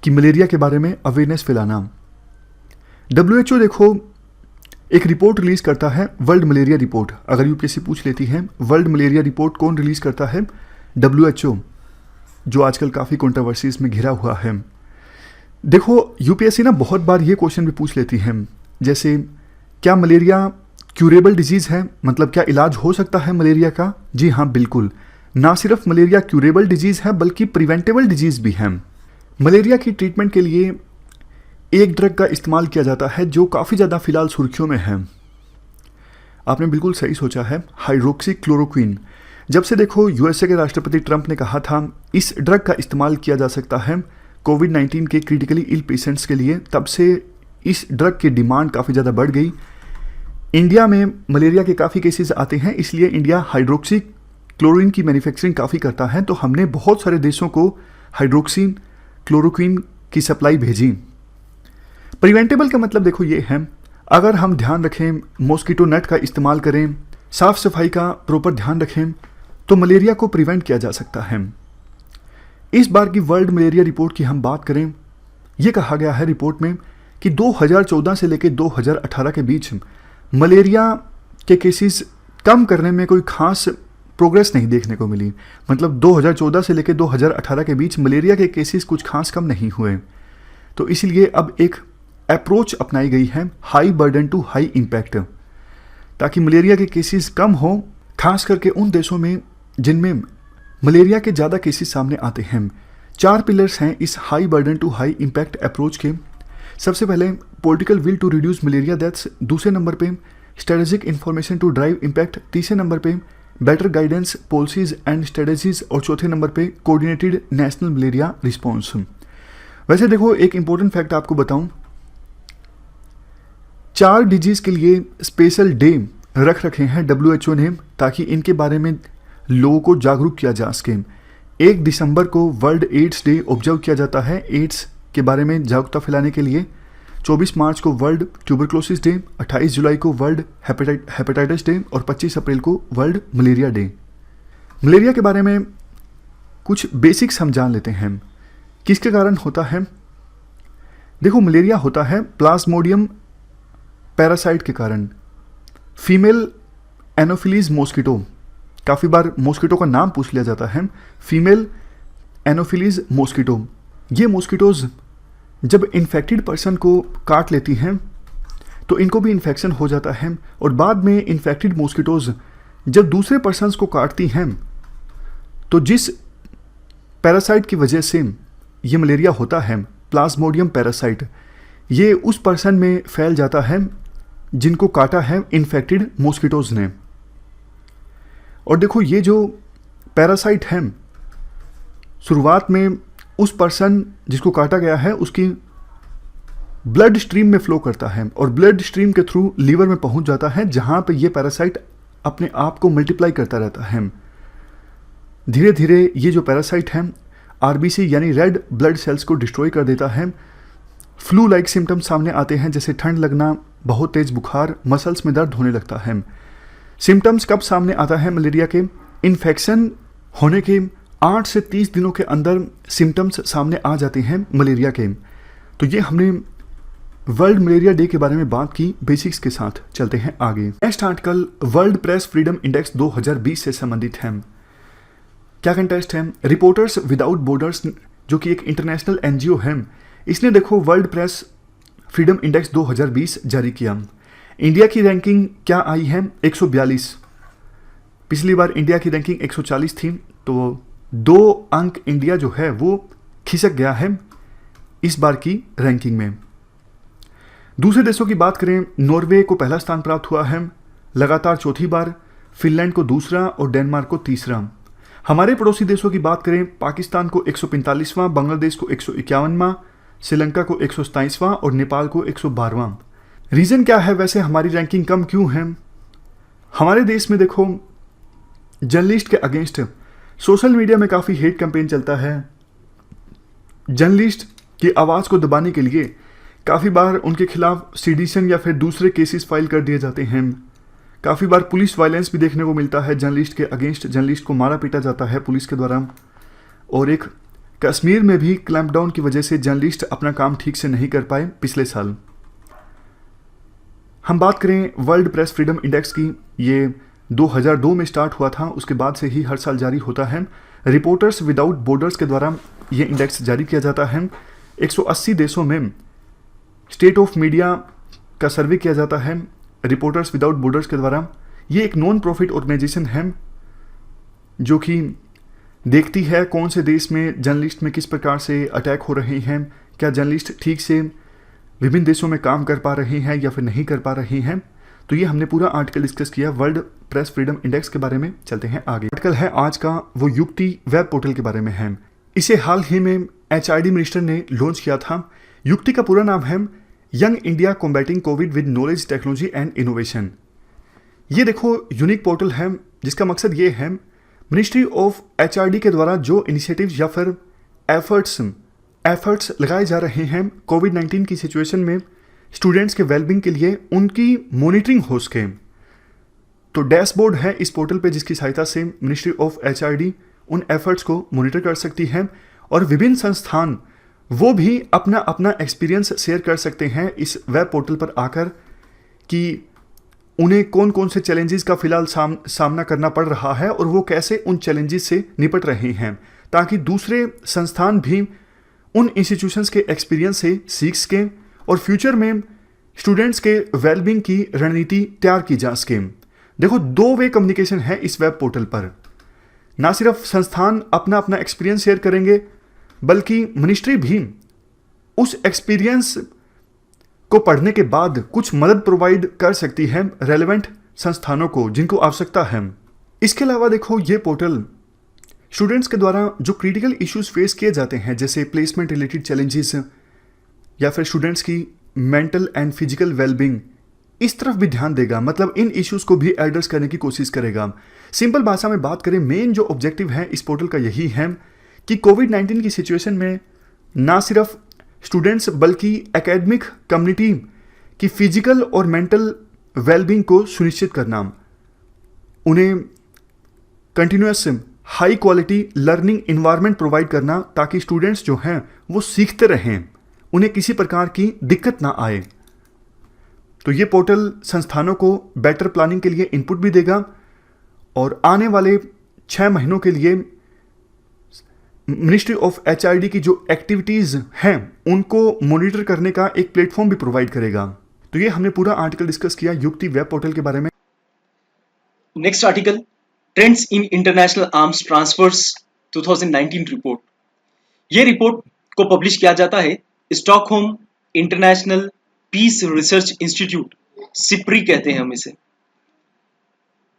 कि मलेरिया के बारे में अवेयरनेस फैलाना। WHO देखो एक रिपोर्ट रिलीज़ करता है, वर्ल्ड मलेरिया रिपोर्ट। अगर यूपीएससी पूछ लेती है वर्ल्ड मलेरिया रिपोर्ट कौन रिलीज़ करता है? WHO, जो आजकल काफ़ी कंट्रोवर्सीज में घिरा हुआ है। देखो यूपीएससी ना बहुत बार ये क्वेश्चन भी पूछ लेती है, जैसे क्या मलेरिया क्यूरेबल डिजीज़ है, मतलब क्या इलाज हो सकता है मलेरिया का? जी हाँ, बिल्कुल। ना सिर्फ मलेरिया क्यूरेबल डिजीज़ है बल्कि प्रिवेंटेबल डिजीज़ भी है। मलेरिया की ट्रीटमेंट के लिए एक ड्रग का इस्तेमाल किया जाता है जो काफ़ी ज़्यादा फिलहाल सुर्खियों में है। आपने बिल्कुल सही सोचा है, हाइड्रोक्सी क्लोरोक्विन। जब से देखो यूएसए के राष्ट्रपति ट्रंप ने कहा था इस ड्रग का इस्तेमाल किया जा सकता है कोविड-19 के क्रिटिकली इल पेशेंट्स के लिए, तब से इस ड्रग की डिमांड काफ़ी ज़्यादा बढ़ गई। इंडिया में मलेरिया के काफ़ी केसेस आते हैं, इसलिए इंडिया हाइड्रोक्सी क्लोरोक्विन की मैन्युफैक्चरिंग काफ़ी करता है। तो हमने बहुत सारे देशों को हाइड्रोक्सी क्लोरोक्विन की सप्लाई भेजी। प्रिवेंटेबल का मतलब देखो ये है, अगर हम ध्यान रखें, मॉस्किटो नेट का इस्तेमाल करें, साफ़ सफाई का प्रॉपर ध्यान रखें, तो मलेरिया को प्रिवेंट किया जा सकता है। इस बार की वर्ल्ड मलेरिया रिपोर्ट की हम बात करें, ये कहा गया है रिपोर्ट में कि 2014 से लेकर 2018 के बीच मलेरिया के केसेस कम करने में कोई खास प्रोग्रेस नहीं देखने को मिली। मतलब 2014 से लेकर 2018 के बीच मलेरिया के केसेस कुछ खास कम नहीं हुए। तो इसलिए अब एक अप्रोच अपनाई गई है high burden to high impact, ताकि मलेरिया के केसेस कम हो, खास करके उन देशों में जिनमें मलेरिया के ज़्यादा केसेस सामने आते हैं। 4 पिलर्स हैं इस high burden to high impact approach के। सबसे पहले political will to reduce malaria deaths, दूसरे नंबर पे strategic information to drive impact, तीसरे नंबर पे better guidance policies and strategies और चौथे नंबर पे कोऑर्डिनेटेड नेशनल मलेरिया रिस्पॉन्स। वैसे देखो एक इंपॉर्टेंट फैक्ट आपको बताऊं, 4 डिजीज़ के लिए स्पेशल डे रख रखे हैं WHO ने, ताकि इनके बारे में लोगों को जागरूक किया जा सके। 1 दिसंबर को वर्ल्ड एड्स डे ऑब्जर्व किया जाता है एड्स के बारे में जागरूकता फैलाने के लिए। 24 मार्च को वर्ल्ड ट्यूबरक्लोसिस डे, 28 जुलाई को वर्ल्ड हेपेटाइटिस डे और 25 अप्रैल को वर्ल्ड मलेरिया डे। मलेरिया के बारे में कुछ बेसिक्स हम जान लेते हैं। किसके कारण होता है? देखो, मलेरिया होता है प्लाज्मोडियम पैरासाइट के कारण। फीमेल एनोफिलीज मॉस्किटो, काफ़ी बार मॉस्किटो का नाम पूछ लिया जाता है, फीमेल एनोफिलीज मॉस्किटो। ये मॉस्किटोज जब इन्फेक्टेड पर्सन को काट लेती हैं तो इनको भी इन्फेक्शन हो जाता है, और बाद में इन्फेक्टेड मॉस्किटोज जब दूसरे पर्सन्स को काटती हैं तो जिस पैरासाइट की वजह से ये मलेरिया होता है, प्लाज्मोडियम पैरासाइट, ये उस पर्सन में फैल जाता है जिनको काटा है इन्फेक्टेड मॉस्किटोज ने। और देखो, ये जो पैरासाइट है शुरुआत में उस पर्सन जिसको काटा गया है उसकी ब्लड स्ट्रीम में फ्लो करता है, और ब्लड स्ट्रीम के थ्रू लीवर में पहुंच जाता है, जहां पे ये पैरासाइट अपने आप को मल्टीप्लाई करता रहता है। धीरे धीरे ये जो पैरासाइट है RBC यानी रेड ब्लड सेल्स को डिस्ट्रॉय कर देता है। फ्लू लाइक सिम्टम्स सामने आते हैं, जैसे ठंड लगना, बहुत तेज बुखार, मसल्स में दर्द होने लगता है। सिम्टम्स कब सामने आता है मलेरिया के? इन्फेक्शन होने के 8 से 30 दिनों के अंदर सिम्टम्स सामने आ जाते हैं मलेरिया के। तो ये हमने वर्ल्ड मलेरिया डे के बारे में बात की बेसिक्स के साथ। चलते हैं आगे। Next article world press freedom index 2020 से संबंधित है। क्या कंटेस्ट है? रिपोर्टर्स विदाउट बॉर्डर्स, जो कि एक इंटरनेशनल NGO है, इसने देखो वर्ल्ड प्रेस फ्रीडम इंडेक्स 2020 जारी किया। इंडिया की रैंकिंग क्या आई है? 142। पिछली बार इंडिया की रैंकिंग 140 थी, तो 2 अंक इंडिया जो है वो खिसक गया है इस बार की रैंकिंग में। दूसरे देशों की बात करें, नॉर्वे को पहला स्थान प्राप्त हुआ है लगातार चौथी बार, फिनलैंड को दूसरा और डेनमार्क को तीसरा। हमारे पड़ोसी देशों की बात करें, पाकिस्तान को 145वां, बांग्लादेश को 151वां, श्रीलंका को 127वां और नेपाल को 112वां। रीज़न क्या है वैसे हमारी रैंकिंग कम क्यों है? हमारे देश में देखो जर्नलिस्ट के अगेंस्ट सोशल मीडिया में काफ़ी हेट कैंपेन चलता है। जर्नलिस्ट की आवाज़ को दबाने के लिए काफ़ी बार उनके खिलाफ सीडिशन या फिर दूसरे केसेस फाइल कर दिए जाते हैं। काफ़ी बार पुलिस वायलेंस भी देखने को मिलता है जर्नलिस्ट के अगेंस्ट, जर्नलिस्ट को मारा पीटा जाता है पुलिस के द्वारा। और एक कश्मीर में भी क्लैंपडाउन की वजह से जर्नलिस्ट अपना काम ठीक से नहीं कर पाए पिछले साल। हम बात करें वर्ल्ड प्रेस फ्रीडम इंडेक्स की, ये 2002 में स्टार्ट हुआ था, उसके बाद से ही हर साल जारी होता है। रिपोर्टर्स विदाउट बॉर्डर्स के द्वारा ये इंडेक्स जारी किया जाता है। 180 देशों में स्टेट ऑफ मीडिया का सर्वे किया जाता है रिपोर्टर्स विदाउट बॉर्डर्स के द्वारा। ये एक नॉन प्रॉफिट ऑर्गेनाइजेशन है जो कि देखती है कौन से देश में जर्नलिस्ट में किस प्रकार से अटैक हो रहे हैं, क्या जर्नलिस्ट ठीक से विभिन्न देशों में काम कर पा रहे हैं या फिर नहीं कर पा रहे हैं। तो ये हमने पूरा आर्टिकल डिस्कस किया वर्ल्ड प्रेस फ्रीडम इंडेक्स के बारे में। चलते हैं आगे। आर्टिकल है आज का, वो युक्ति वेब पोर्टल के बारे में है। इसे हाल ही में HRD मिनिस्टर ने लॉन्च किया था। युक्ति का पूरा नाम है young India combating Covid with knowledge technology and innovation. ये देखो यूनिक पोर्टल है जिसका मकसद ये है मिनिस्ट्री ऑफ HRD के द्वारा जो इनिशिएटिव्स या फिर एफर्ट्स लगाए जा रहे हैं कोविड-19 की सिचुएशन में स्टूडेंट्स के वेलबींग के लिए उनकी मॉनिटरिंग हो सके। तो डैशबोर्ड है इस पोर्टल पे जिसकी सहायता से मिनिस्ट्री ऑफ HRD उन एफर्ट्स को मॉनिटर कर सकती है, और विभिन्न संस्थान वो भी अपना अपना एक्सपीरियंस शेयर कर सकते हैं इस वेब पोर्टल पर आकर कि उन्हें कौन कौन से चैलेंजेस का फिलहाल सामना करना पड़ रहा है और वो कैसे उन चैलेंजेस से निपट रहे हैं, ताकि दूसरे संस्थान भी उन इंस्टीट्यूशंस के एक्सपीरियंस से सीख सकें और फ्यूचर में स्टूडेंट्स के वेलबींग की रणनीति तैयार की जा सके। देखो 2 वे कम्युनिकेशन है इस वेब पोर्टल पर। ना सिर्फ संस्थान अपना अपना एक्सपीरियंस शेयर करेंगे, बल्कि मिनिस्ट्री भी उस एक्सपीरियंस को पढ़ने के बाद कुछ मदद प्रोवाइड कर सकती है रेलेवेंट संस्थानों को जिनको आवश्यकता है। इसके अलावा देखो ये पोर्टल स्टूडेंट्स के द्वारा जो क्रिटिकल इश्यूज फेस किए जाते हैं, जैसे प्लेसमेंट रिलेटेड चैलेंजेस या फिर स्टूडेंट्स की मेंटल एंड फिजिकल वेलबींग, इस तरफ भी ध्यान देगा, मतलब इन इश्यूज को भी एड्रेस करने की कोशिश करेगा। सिंपल भाषा में बात करें, मेन जो ऑब्जेक्टिव है इस पोर्टल का यही है कि कोविड-19 की सिचुएशन में ना सिर्फ स्टूडेंट्स बल्कि एकेडमिक कम्युनिटी की फिजिकल और मेंटल वेलबींग को सुनिश्चित करना, उन्हें continuous high quality learning environment provide करना ताकि स्टूडेंट्स जो हैं वो सीखते रहें, उन्हें किसी प्रकार की दिक्कत ना आए। तो ये पोर्टल संस्थानों को बेटर प्लानिंग के लिए इनपुट भी देगा और आने वाले 6 महीनों के लिए मिनिस्ट्री ऑफ एचआरडी की जो एक्टिविटीज़ हैं उनको मॉनिटर करने का एक प्लेटफॉर्म भी प्रोवाइड करेगा। तो ये हमने पूरा आर्टिकल डिस्कस किया युक्ति वेब पोर्टल के बारे में। Next article, trends in international arms transfers 2019 report. ये रिपोर्ट को पब्लिश किया जाता है Stockholm International Peace Research Institute, SIPRI कहते हैं हम इसे।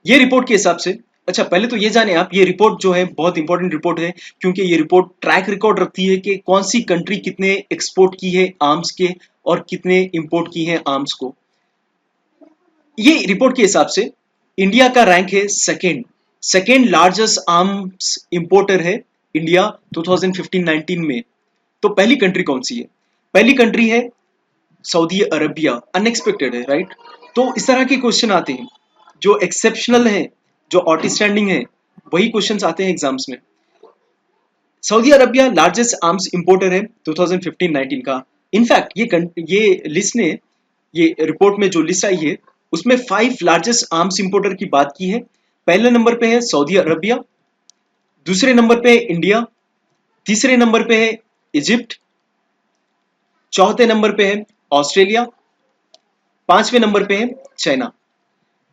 ये रिपोर्ट के हिसाब से, अच्छा पहले तो ये जाने आप, ये रिपोर्ट जो है बहुत इंपॉर्टेंट रिपोर्ट है क्योंकि ये रिपोर्ट ट्रैक रिकॉर्ड रखती है कि कौन सी कंट्री कितने एक्सपोर्ट की है आर्म्स के और कितने इंपोर्ट की है आर्म्स को। ये रिपोर्ट के हिसाब से इंडिया का रैंक है सेकेंड लार्जेस्ट आर्म्स इंपोर्टर है इंडिया 2015-19 में। तो पहली कंट्री कौन सी है? पहली कंट्री है सऊदी अरबिया। अनएक्सपेक्टेड है, राइट? तो इस तरह के क्वेश्चन आते हैं जो एक्सेप्शनल है, जो आउटस्टैंडिंग है, वही क्वेश्चंस आते हैं एग्जाम्स में। Saudi Arabia largest arms importer है 2015-19 का। इनफैक्ट ये लिस्ट ने, ये रिपोर्ट में जो लिस्ट आई है उसमें 5 लार्जेस्ट आर्म्स इंपोर्टर की बात की है। पहले नंबर पे है सऊदी अरबिया, दूसरे नंबर पे है इंडिया, तीसरे नंबर पे है इजिप्ट, चौथे नंबर पे है ऑस्ट्रेलिया, 5वें नंबर पे है चाइना।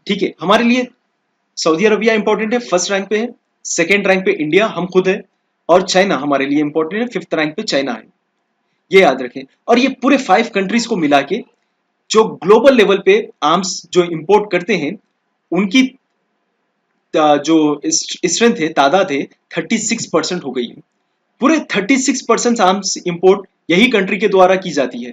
ठीक है, हमारे लिए सऊदी अरबिया इंपॉर्टेंट है, फर्स्ट रैंक पे है। सेकेंड रैंक पे इंडिया, हम खुद है, और चाइना हमारे लिए इंपॉर्टेंट है, 5th रैंक पे चाइना है। ये याद रखें। और ये पूरे 5 कंट्रीज को मिला के जो ग्लोबल लेवल पे आर्म्स जो इंपोर्ट करते हैं उनकी जो स्ट्रेंथ है, तादाद है, 36% हो गई है। पूरे 36% आर्म्स इंपोर्ट यही कंट्री के द्वारा की जाती है।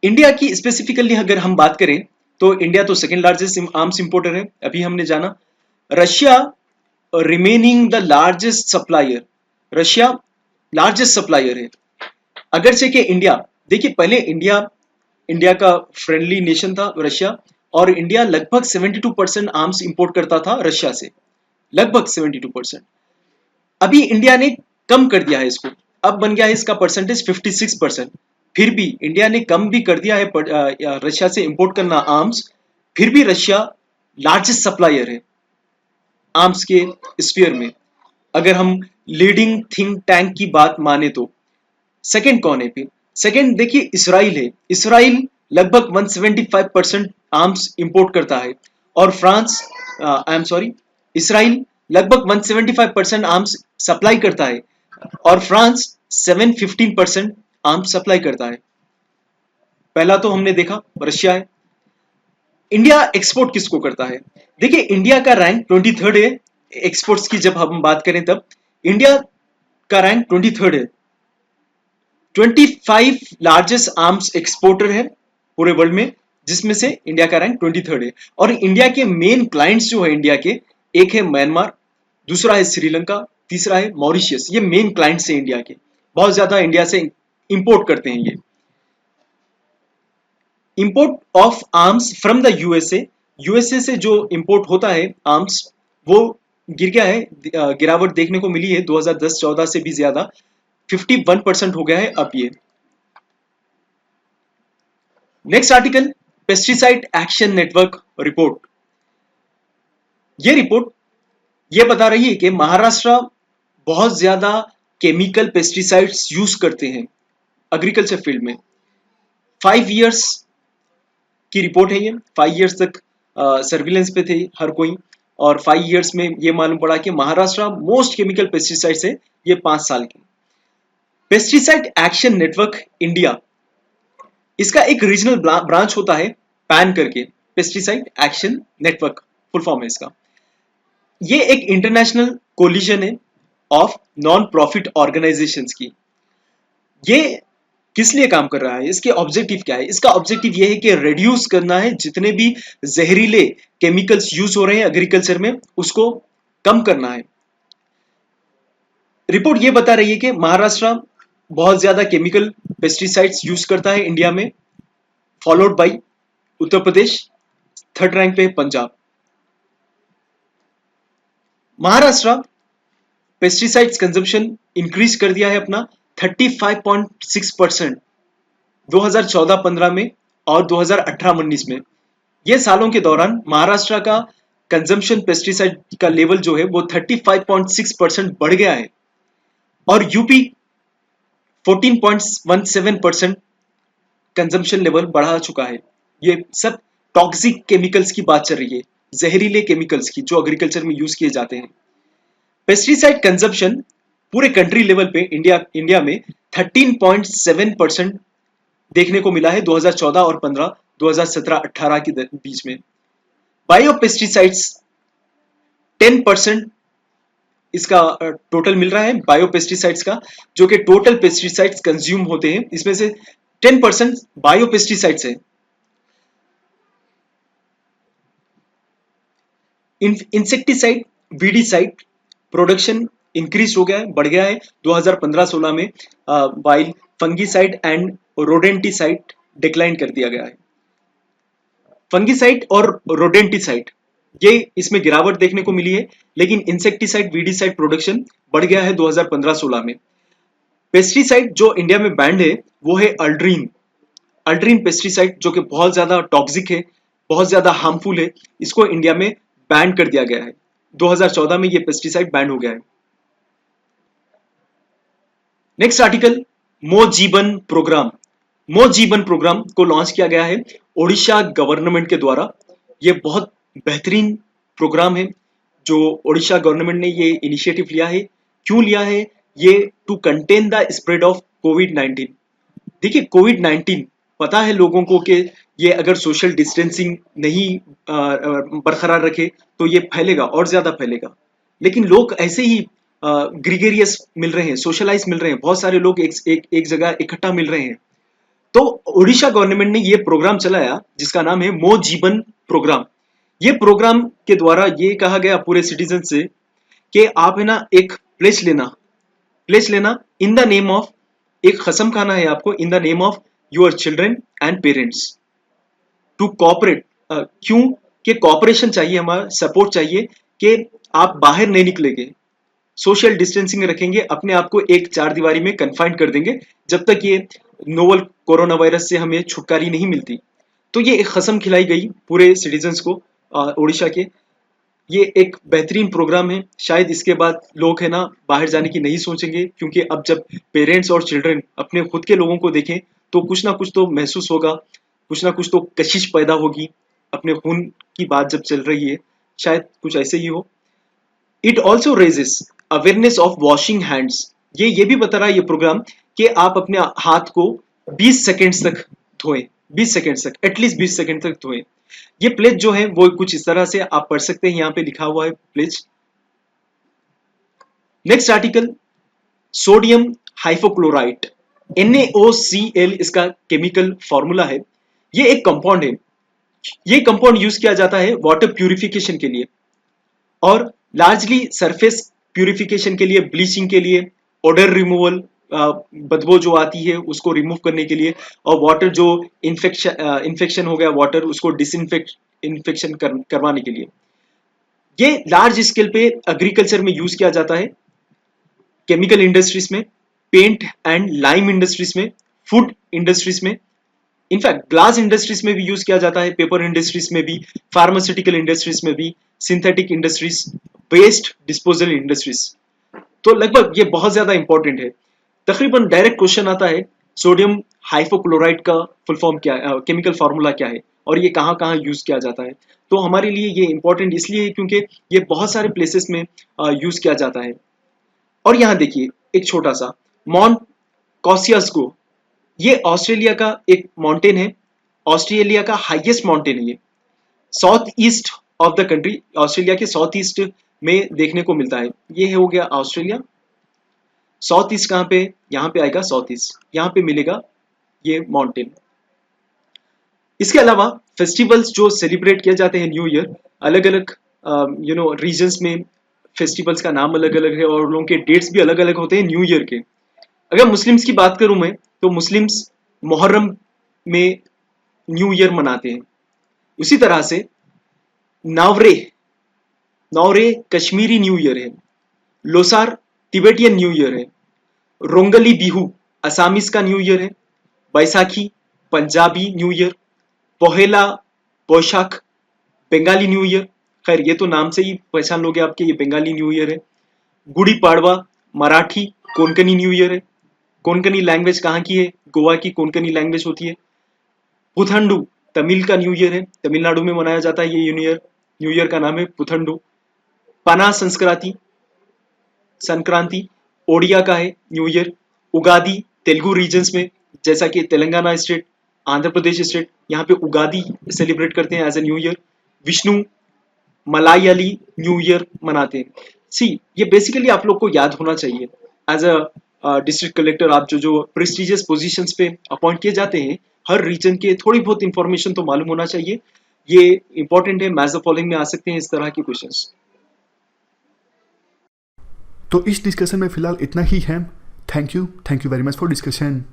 इंडिया की स्पेसिफिकली अगर हम बात करें तो इंडिया तो सेकेंड लार्जेस्ट आर्म्स इंपोर्टर है, अभी हमने जाना। Russia remaining the largest supplier, Russia largest supplier है। अगरचे के इंडिया, देखिए पहले इंडिया का फ्रेंडली नेशन था रशिया, और इंडिया लगभग 72% आर्म्स इंपोर्ट करता था रशिया से, लगभग 72%। अभी इंडिया ने कम कर दिया है इसको, अब बन गया है इसका परसेंटेज 56%। फिर भी इंडिया ने कम भी कर दिया है रशिया से इंपोर्ट करना आर्म्स, फिर भी रशिया लार्जेस्ट सप्लायर है आर्म्स के स्फीयर में। अगर हम लीडिंग थिंक टैंक की बात माने तो सेकंड कौन है? फिर सेकंड देखिए इसराइल है। इसराइल लगभग 175% आर्म्स इंपोर्ट करता है, और फ्रांस, इसराइल लगभग 175% आर्म्स सप्लाई करता है, और फ्रांस 715% आर्म्स सप्लाई करता है। पहला तो हमने देखा रशिया है। इंडिया एक्सपोर्ट किसको करता है? देखिए इंडिया का रैंक 23rd है एक्सपोर्ट्स की, जब हम बात करें तब इंडिया का रैंक 23rd है। 25 लार्जेस्ट आर्म्स एक्सपोर्टर है पूरे वर्ल्ड में, जिसमें से इंडिया का रैंक 23rd है। और इंडिया के मेन क्लाइंट्स जो है इंडिया के, एक है म्यांमार, दूसरा है श्रीलंका, तीसरा है मॉरिशियस। ये मेन क्लाइंट्स है इंडिया के, बहुत ज्यादा इंडिया से इंपोर्ट करते हैं ये। Import of arms from the USA से जो इंपोर्ट होता है आर्म्स, वो गिर गया है, गिरावट देखने को मिली है 2010-14 से भी ज्यादा, 51% हो गया है अब ये। Next article, pesticide action network report. ये रिपोर्ट ये बता रही है कि महाराष्ट्र बहुत ज्यादा केमिकल पेस्टिसाइड्स यूज करते हैं एग्रीकल्चर फील्ड में। 5 इयर्स की रिपोर्ट है ये। 5 इयर्स तक सर्विलेंस पे थे हर कोई, और 5 इयर्स में ये मालूम पड़ा कि महाराष्ट्र मोस्ट केमिकल पेस्टिसाइड्स है ये 5 साल की। पेस्टिसाइड एक्शन नेटवर्क इंडिया, इसका एक रीजनल ब्रांच होता है पैन करके, pesticide action network full form है इसका। ये एक इंटरनेशनल कोलिजन है ऑफ नॉन प्रॉफिट ऑर्गेनाइजेशंस की। ये किस लिए काम कर रहा है, इसके ऑब्जेक्टिव क्या है? इसका ऑब्जेक्टिव ये है कि रिड्यूस करना है, जितने भी जहरीले केमिकल्स यूज हो रहे हैं एग्रीकल्चर में उसको कम करना है। रिपोर्ट ये बता रही है कि महाराष्ट्र बहुत ज्यादा केमिकल पेस्टिसाइड्स यूज करता है इंडिया में, followed by Uttar Pradesh, third rank पे है Punjab. Maharashtra pesticides consumption increase कर दिया है अपना 35.6% 2014-15 में और 2018-19 में। ये सालों के दौरान महाराष्ट्र का कंजम्पशन पेस्टिसाइड का लेवल जो है वो 35.6% बढ़ गया है और यूपी 14.17% कंजम्पशन लेवल बढ़ा चुका है। ये सब टॉक्सिक केमिकल्स की बात चल रही है, जहरीले केमिकल्स की जो एग्रीकल्चर में यूज किए जाते हैं। पेस्टिसाइड कंजम्पशन पूरे कंट्री लेवल पे इंडिया में 13.7% देखने को मिला है 2014 और 15, 2017-18 के बीच में। बायो पेस्टिसाइड्स 10% इसका टोटल मिल रहा है बायो पेस्टिसाइड्स का, जो कि टोटल पेस्टिसाइड्स कंज्यूम होते हैं इसमें से 10% बायो पेस्टिसाइड्स है। इंसेक्टिसाइड वीडीसाइड प्रोडक्शन इंक्रीज हो गया है, बढ़ गया है 2015-16 में, while fungicide and rodenticide decline कर दिया गया है। फंगीसाइड और रोडेंटिसाइड ये इसमें गिरावट देखने को मिली है, लेकिन इंसेक्टिसाइड वीडीसाइड प्रोडक्शन बढ़ गया है 2015-16 में। पेस्टिसाइड जो इंडिया में बैंड है वो है अल्ड्रीन। अल्ड्रीन पेस्टिसाइड जो कि बहुत ज्यादा टॉक्सिक है, बहुत ज्यादा हार्मफुल है, इसको इंडिया में बैन कर दिया गया है। 2014 में ये पेस्टिसाइड बैन हो गया है। नेक्स्ट आर्टिकल, मो जीवन प्रोग्राम। मो जीवन प्रोग्राम को लॉन्च किया गया है ओडिशा गवर्नमेंट के द्वारा। ये बहुत बेहतरीन प्रोग्राम है जो ओडिशा गवर्नमेंट ने ये इनिशिएटिव लिया है। क्यों लिया है? ये to contain the spread of कोविड-19। देखिए कोविड-19 पता है लोगों को कि ये अगर सोशल डिस्टेंसिंग नहीं बरकरार रखे तो ये फैलेगा और ज्यादा फैलेगा, लेकिन लोग ऐसे ही ग्रीगेरियस मिल रहे हैं, सोशलाइज मिल रहे हैं, बहुत सारे लोग एक जगह इकट्ठा मिल रहे हैं। तो ओडिशा गवर्नमेंट ने ये प्रोग्राम चलाया जिसका नाम है मो जीवन प्रोग्राम। ये प्रोग्राम के द्वारा ये कहा गया पूरे सिटीजन से कि आप है ना एक प्लेस लेना इन द नेम ऑफ, एक कसम खाना है आपको in the name of your children and parents to cooperate. क्यों कि कॉपरेशन चाहिए, हमारा सपोर्ट चाहिए कि आप बाहर नहीं निकलेंगे, सोशल डिस्टेंसिंग रखेंगे, अपने आप को एक चार दीवारी में कन्फाइन कर देंगे जब तक ये नोवल कोरोना वायरस से हमें छुटकारी नहीं मिलती। तो ये एक कसम खिलाई गई पूरे सिटीजन्स को ओडिशा के। ये एक बेहतरीन प्रोग्राम है, शायद इसके बाद लोग है ना बाहर जाने की नहीं सोचेंगे, क्योंकि अब जब पेरेंट्स और चिल्ड्रन अपने खुद के लोगों को देखें तो कुछ ना कुछ तो महसूस होगा, कुछ ना कुछ तो कशिश पैदा होगी। अपने खून की बात जब चल रही है, शायद कुछ ऐसे ही हो। It also raises awareness of washing hands. ये भी बता रहा है ये प्रोग्राम कि आप अपने हाथ को 20 सेकेंड्स तक धोएं, 20 सेकेंड्स तक, एटलीस्ट 20 सेकेंड तक धोएं। ये प्लेज जो है वो कुछ इस तरह से आप पढ़ सकते हैं, यहाँ पे लिखा हुआ है pledge. Next article, sodium hypochlorite, NaOCl इसका केमिकल फॉर्मूला है। ये एक कंपाउंड है, ये कंपाउंड यूज किया जाता है वाटर प्यूरिफिकेशन के लिए और लार्जली सरफेस प्यूरिफिकेशन के लिए, ब्लीचिंग के लिए, ओडर रिमूवल, बदबू जो आती है उसको रिमूव करने के लिए, और वाटर जो इन्फेक्शन हो गया वाटर उसको इन्फेक्शन करवाने के लिए। ये लार्ज स्केल पे एग्रीकल्चर में यूज किया जाता है, केमिकल इंडस्ट्रीज में, पेंट एंड लाइम इंडस्ट्रीज में, फूड इंडस्ट्रीज में, इनफैक्ट ग्लास इंडस्ट्रीज में भी यूज किया जाता है, पेपर इंडस्ट्रीज में भी, फार्मास्यूटिकल इंडस्ट्रीज में भी, synthetic industries, waste disposal industries. तो लगभग ये बहुत ज्यादा इंपॉर्टेंट है। तकरीबन डायरेक्ट क्वेश्चन आता है सोडियम हाइपोक्लोराइड का फुल फॉर्म क्या है, केमिकल फार्मूला क्या है और ये कहाँ कहाँ यूज किया जाता है। तो हमारे लिए ये इंपॉर्टेंट इसलिए है क्योंकि ये बहुत सारे प्लेसेस में यूज किया जाता है। और यहाँ देखिए एक छोटा सा माउंट कॉसियस्को, ये ऑस्ट्रेलिया का एक माउंटेन है, ऑस्ट्रेलिया का हाईएस्ट माउंटेन है ये, south east of the country, Australia के साउथ ईस्ट में देखने को मिलता है। ये हो गया ऑस्ट्रेलिया। साउथ ईस्ट कहाँ पे? यहाँ पे आएगा साउथ ईस्ट, यहाँ पे मिलेगा ये माउंटेन। इसके अलावा फेस्टिवल्स जो सेलिब्रेट किए जाते हैं न्यू ईयर, अलग अलग रीजन्स में फेस्टिवल्स का नाम अलग अलग है और उन लोगों के डेट्स भी अलग अलग होते हैं न्यू ईयर के। अगर मुस्लिम्स की बात करूं मैं, तो मुस्लिम्स मुहर्रम में न्यू ईयर मनाते हैं। उसी तरह से नावरे नौरे कश्मीरी न्यू ईयर है, लोसार तिबेटियन न्यू ईयर है, रोंगली बिहू असमीज का न्यू ईयर है, Baisakhi Punjabi new year, Pohela Boishakh Bengali new year, खैर ये तो नाम से ही पहचान लोगे आपके, ये बंगाली न्यू ईयर है। गुड़ी पाड़वा मराठी कोंकणी न्यू ईयर है। कोंकणी लैंग्वेज कहाँ की है? गोवा की कोंकणी लैंग्वेज होती है। पुथंडू तमिल का न्यू ईयर है, तमिलनाडु में मनाया जाता है ये न्यू ईयर का नाम है पुथंडू। पना संक्रांति ओडिया का है new year. Ugadi Telugu regions में, जैसा कि तेलंगाना स्टेट, आंध्र प्रदेश स्टेट, यहाँ पे उगादी सेलिब्रेट करते हैं as a new year. Vishu Malayali new year मनाते हैं। सी ये बेसिकली आप लोग को याद होना चाहिए। एज अ डिस्ट्रिक्ट कलेक्टर आप जो प्रेस्टिजियस पोजीशंस पे अपॉइंट किए जाते हैं, हर रीजन के थोड़ी बहुत इंफॉर्मेशन तो मालूम होना चाहिए। ये इंपॉर्टेंट है, मैच द फॉलोइंग में आ सकते हैं इस तरह के क्वेश्चंस। तो इस डिस्कशन में फिलहाल इतना ही है। Thank you very much for discussion.